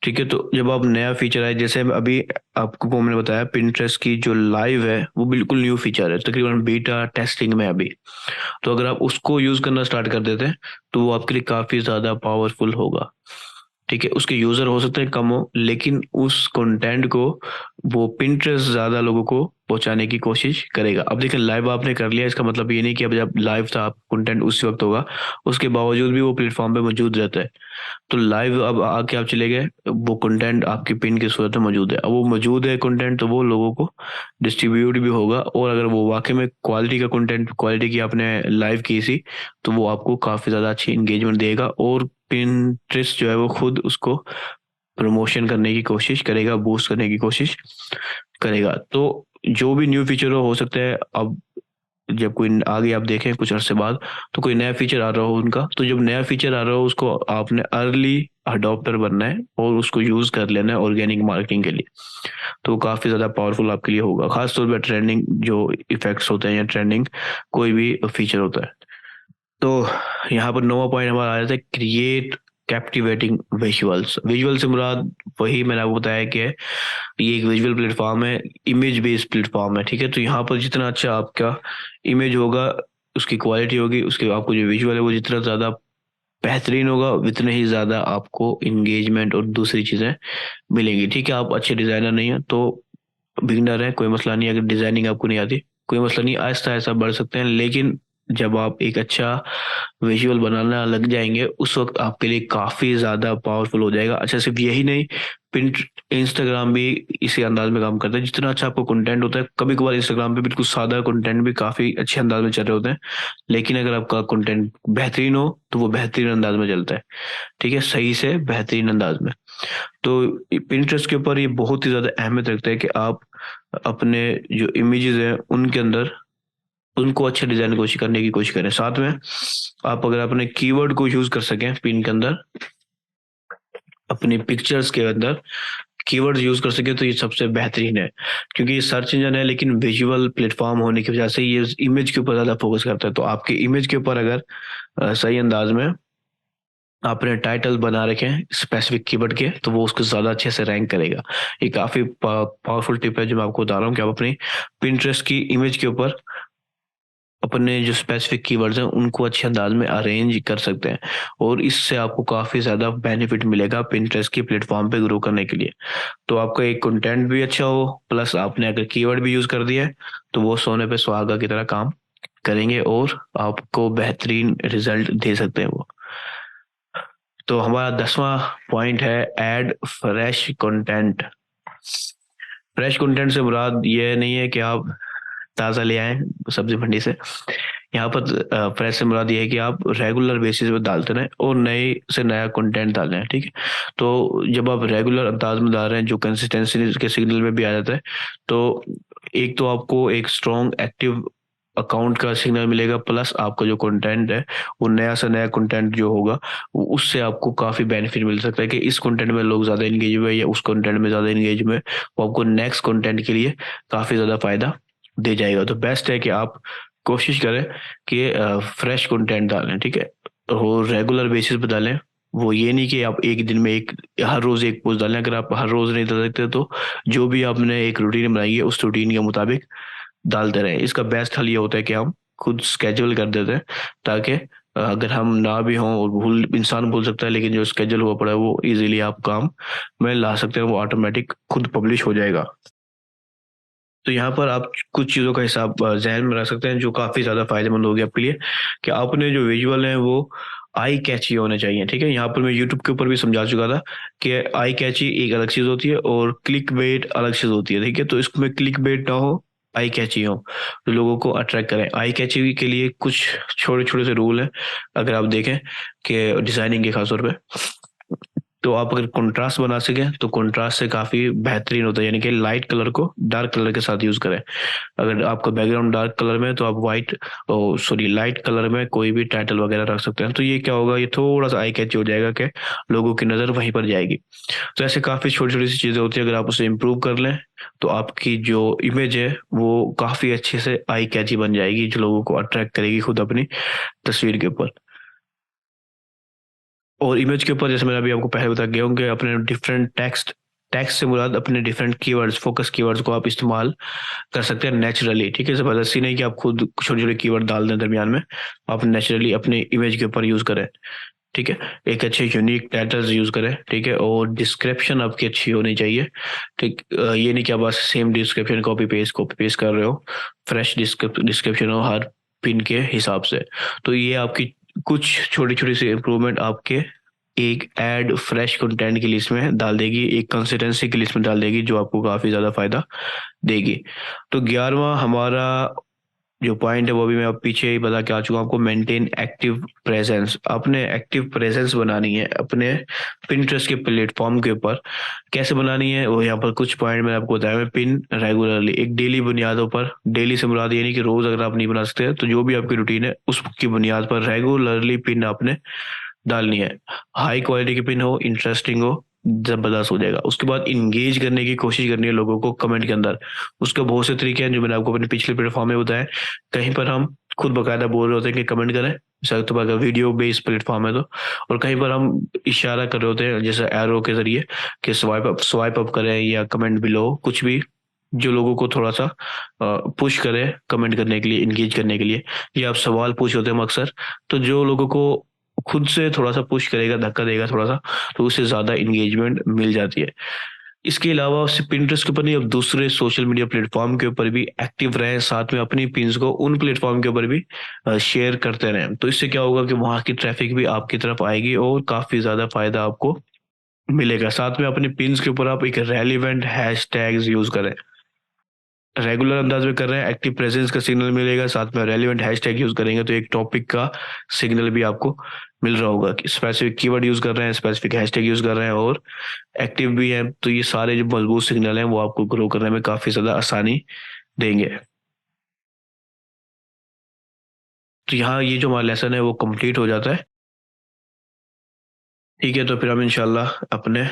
ठीक है। तो जब आप नया फीचर आए, जैसे अभी आपको को मैंने बताया पिंटरेस्ट की जो लाइव है वो बिल्कुल न्यू फीचर है, तकरीबन बीटा टेस्टिंग में है अभी। तो अगर आप उसको यूज करना स्टार्ट कर देते हैं तो वो आपके लिए काफी ज्यादा पावरफुल होगा, ठीक है। उसके यूजर हो सकते हैं कम हो, लेकिन उस कंटेंट को वो पिंटरेस्ट ज्यादा लोगों को पहुंचाने की कोशिश करेगा। अब देखिए लाइव आपने कर लिया, इसका मतलब ये नहीं कि अब जब लाइव था आप कंटेंट उसी वक्त होगा, उसके बावजूद भी वो प्लेटफॉर्म पे मौजूद रहता है। तो लाइव अब आके आप चले गए, वो कंटेंट आपकी पिन की सूरत में मौजूद है, अब वो मौजूद है कंटेंट, तो वो लोगों को डिस्ट्रीब्यूट भी होगा। और अगर वो वाकई में क्वालिटी का कंटेंट, क्वालिटी की आपने लाइव की सी, तो वो आपको काफी ज्यादा अच्छी इंगेजमेंट देगा और पिंटरेस्ट जो है वो खुद उसको प्रमोशन करने की कोशिश करेगा, बूस्ट करने की कोशिश करेगा। तो जो भी न्यू फीचर हो सकता है, अब जब कोई आगे आप देखें कुछ अरसे बाद तो कोई नया फीचर आ रहा हो उनका, तो जब नया फीचर आ रहा हो उसको आपने अर्ली अडॉप्टर बनना है और उसको यूज कर लेना है ऑर्गेनिक मार्केटिंग के लिए। तो काफी ज्यादा पावरफुल आपके लिए होगा, खासतौर पर ट्रेंडिंग जो इफेक्ट्स होते हैं या ट्रेंडिंग कोई भी फीचर होता है। तो यहाँ पर नौवां पॉइंट हमारा आ जाता है क्रिएट कैप्टिवेटिंग विजुअल्स। विजुअल से मुराद वही मैंने आपको बताया कि ये एक विजुअल प्लेटफॉर्म है, इमेज बेस्ड प्लेटफॉर्म है, ठीक है। तो यहाँ पर जितना अच्छा आपका इमेज होगा, उसकी क्वालिटी होगी, उसके आपको जो विजुअल है वो जितना ज्यादा बेहतरीन होगा, उतने ही ज्यादा आपको इंगेजमेंट और दूसरी चीजें मिलेंगी, ठीक है। आप अच्छे डिजाइनर नहीं है तो बिगिनर है, कोई मसला नहीं। अगर डिजाइनिंग आपको नहीं आती कोई मसला नहीं, आहिस्ता आहिस्ता बढ़ सकते हैं। लेकिन जब आप एक अच्छा विजुअल बनाना लग जाएंगे उस वक्त आपके लिए काफी ज्यादा पावरफुल हो जाएगा। अच्छा, सिर्फ यही नहीं, पिंट इंस्टाग्राम भी इसी अंदाज में काम करता है। जितना अच्छा आपको कंटेंट होता है, कभी कभार इंस्टाग्राम पे बिल्कुल सादा कंटेंट भी काफी अच्छे अंदाज में चल रहे होते हैं, लेकिन अगर आपका कंटेंट बेहतरीन हो तो वो बेहतरीन अंदाज में चलता है, ठीक है, सही से बेहतरीन अंदाज में। तो पिंटरेस्ट के ऊपर ये बहुत ही ज्यादा अहमियत रखता है कि आप अपने जो इमेजेस हैं उनके अंदर उनको अच्छे डिजाइन की कोशिश करने की कोशिश करें। साथ में आप अगर अपने कीवर्ड को यूज कर सकें पिन के अंदर, अपनी पिक्चर्स के अंदर कीवर्ड यूज कर सके तो ये सबसे बेहतरीन है। क्योंकि ये सर्च इंजन है लेकिन विजुअल प्लेटफॉर्म होने की वजह से ये इमेज के ऊपर ज्यादा फोकस करता है। तो आपके इमेज के ऊपर अगर सही अंदाज में आपने टाइटल बना रखे हैं स्पेसिफिक कीवर्ड के, तो वो उसको ज्यादा अच्छे से रैंक करेगा। ये काफी पावरफुल टिप है जो मैं आपको बता रहा हूँ कि आप अपनी पिंटरेस्ट की इमेज के ऊपर अपने जो स्पेसिफिक कीवर्ड्स हैं उनको अच्छे अंदाज में अरेंज कर सकते हैं, और इससे आपको काफी ज्यादा बेनिफिट मिलेगा पिंटरेस्ट की प्लेटफॉर्म पे ग्रो करने के लिए। तो आपका एक कंटेंट भी अच्छा हो, प्लस आपने अगर कीवर्ड भी यूज कर दिया है तो वो सोने पे सुहागा की तरह काम करेंगे और आपको बेहतरीन रिजल्ट दे सकते हैं वो। तो हमारा 10वां पॉइंट है add fresh content. Fresh content से मुराद ये नहीं है कि आप ताज़ा ले आए सब्जी मंडी से, यहाँ पर फ्रेश से मुराद ये है कि आप रेगुलर बेसिस पे डालते रहें और नए से नया कंटेंट डाल रहे हैं, ठीक है। तो जब आप रेगुलर अंदाज में डाल रहे हैं जो कंसिस्टेंसी के सिग्नल में भी आ जाता है, तो एक तो आपको एक स्ट्रॉन्ग एक्टिव अकाउंट का सिग्नल मिलेगा, प्लस आपका जो कंटेंट है वो नया से नया कंटेंट जो होगा उससे आपको काफ़ी बेनिफिट मिल सकता है कि इस कंटेंट में लोग ज़्यादा एंगेज हुए या उस कंटेंट में ज़्यादा एंगेज हुए, वो आपको नेक्स्ट कंटेंट के लिए काफ़ी ज़्यादा फायदा दे जाएगा। तो बेस्ट है कि आप कोशिश करें कि फ्रेश कंटेंट डालें, ठीक है, और रेगुलर बेसिस पे डालें। वो ये नहीं कि आप एक दिन में एक हर रोज एक पोस्ट डालें। अगर आप हर रोज नहीं डाल सकते तो जो भी आपने एक रूटीन बनाई है उस रूटीन के मुताबिक डालते रहें। इसका बेस्ट हल ये होता है कि हम खुद स्केड्यूल कर देते हैं, ताकि अगर हम ना भी हों, और भूल इंसान भूल सकता है, लेकिन जो स्केड्यूल हुआ पड़ा है वो इजीली आप काम में ला सकते हैं, वो ऑटोमेटिक खुद पब्लिश हो जाएगा। तो यहाँ पर आप कुछ चीज़ों का हिसाब ज़हन में रख सकते हैं जो काफ़ी ज़्यादा फ़ायदेमंद होगी आपके लिए, कि आपने जो विजुअल हैं वो आई कैची होने चाहिए, ठीक है। यहाँ पर मैं यूट्यूब के ऊपर भी समझा चुका था कि आई कैची एक अलग चीज़ होती है और क्लिक बेट अलग चीज़ होती है, ठीक है। तो इसमें क्लिक बेट ना हो, आई कैची हो, तो लोगों को अट्रैक्ट करें। आई कैची के लिए कुछ छोटे-छोटे से रूल हैं, अगर आप देखें कि डिज़ाइनिंग के खास तौर पे। तो आप अगर कंट्रास्ट बना सकें तो कंट्रास्ट से काफ़ी बेहतरीन होता है, यानी कि लाइट कलर को डार्क कलर के साथ यूज़ करें। अगर आपका बैकग्राउंड डार्क कलर में है तो आप व्हाइट सॉरी लाइट कलर में कोई भी टाइटल वगैरह रख सकते हैं। तो ये क्या होगा, ये थोड़ा-सा आई कैची हो जाएगा कि लोगों की नज़र वहीं पर जाएगी। तो ऐसे काफ़ी छोटी-छोटी सी चीज़ें होती हैं, अगर आप उसे इम्प्रूव कर लें तो आपकी जो इमेज है वो काफ़ी अच्छे से आई कैची बन जाएगी, जो लोगों को अट्रैक्ट करेगी खुद अपनी तस्वीर के ऊपर। और इमेज के ऊपर जैसे मैंने अभी आपको पहले बता गया हूँ कि अपने डिफरेंट टेक्स्ट टेक्स्ट से मुराद अपने डिफरेंट कीवर्ड्स, फोकस कीवर्ड्स को आप इस्तेमाल कर सकते हैं नेचुरली, ठीक है। ज़बरदस्ती नहीं कि आप खुद छोटे-छोटे कीवर्ड डाल दें दरमियान में, आप नेचुरली अपने इमेज के ऊपर यूज़ करें, ठीक है। एक अच्छे यूनिक टाइटल्स यूज़ करें, ठीक है, और डिस्क्रिप्शन आपकी अच्छी होनी चाहिए, ठीक। ये नहीं कि आप बस सेम डिस्क्रिप्शन कॉपी पेस्ट कर रहे हो, फ्रेश डिस्क्रिप्शन हो हर पिन के हिसाब से। तो ये आपकी कुछ छोटी-छोटी सी इम्प्रूवमेंट आपके एक ऐड फ्रेश कंटेंट की लिस्ट में डाल देगी, एक कंसिस्टेंसी की लिस्ट में डाल देगी, जो आपको काफ़ी ज़्यादा फ़ायदा देगी। तो 11वां हमारा जो पॉइंट है वो भी मैं अब पीछे ही बता के आ चुका हूँ आपको, मेंटेन एक्टिव प्रेजेंस। आपने एक्टिव प्रेजेंस बनानी है अपने पिंटरेस्ट के प्लेटफॉर्म के ऊपर। कैसे बनानी है वो यहाँ पर कुछ पॉइंट मैंने आपको बताया। मैं पिन रेगुलरली एक डेली बुनियादों पर, डेली से मुराद ये नहीं कि रोज अगर आप नहीं बना सकते तो जो भी आपकी रूटीन है उसकी बुनियाद पर रेगुलरली पिन आपने डालनी है। हाई क्वालिटी की पिन हो, इंटरेस्टिंग हो, ज़बरदस्त हो जाएगा। उसके बाद एंगेज करने की कोशिश करनी है लोगों को कमेंट के अंदर। उसके बहुत से तरीके हैं जो मैंने आपको अपने पिछले प्लेटफ़ॉर्म में बताए। कहीं पर हम खुद बाकायदा बोल रहे होते हैं कि कमेंट करें, शायद तो अगर वीडियो बेस्ड प्लेटफ़ॉर्म है तो। और कहीं पर हम इशारा कर रहे होते हैं जैसे एरो के ज़रिए कि स्वाइप अप करें या कमेंट बिलो, कुछ भी जो लोगों को थोड़ा-सा पुश करे कमेंट करने के लिए, एंगेज करने के लिए। या आप सवाल पूछ रहे होते हैं अक्सर, तो जो लोगों को खुद से थोड़ा-सा पुश करेगा, धक्का देगा थोड़ा-सा, तो उससे ज़्यादा एंगेजमेंट मिल जाती है। इसके अलावा सिर्फ पिंटरेस्ट के ऊपर नहीं, अब दूसरे सोशल मीडिया प्लेटफ़ॉर्म के ऊपर भी एक्टिव रहें, साथ में अपनी पिन्स को उन प्लेटफ़ॉर्म के ऊपर भी शेयर करते रहें। तो इससे क्या होगा कि वहाँ की ट्रैफ़िक भी आपकी तरफ आएगी और काफ़ी ज़्यादा फ़ायदा आपको मिलेगा। साथ में अपने पिन्स के ऊपर आप एक रेलेवेंट हैशटैग्स यूज़ करें। रेगुलर अंदाज में कर रहे हैं, एक्टिव प्रेजेंस का सिग्नल मिलेगा, साथ में रेलेवेंट हैशटैग यूज़ करेंगे तो एक टॉपिक का सिग्नल भी आपको मिल रहा होगा कि स्पेसिफिक कीवर्ड यूज़ कर रहे हैं, स्पेसिफिक हैशटैग यूज़ कर रहे हैं और एक्टिव भी हैं, तो ये सारे जो मजबूत सिग्नल हैं वो आपको ग्रो करने में काफ़ी ज़्यादा आसानी देंगे। तो यहाँ ये जो हमारा लेसन है वो कंप्लीट हो जाता है। ठीक है, तो फिर हम इंशाल्लाह अपने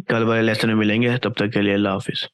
कल वाले लेसन में मिलेंगे, तब तक के लिए अल्लाह हाफ़िज़।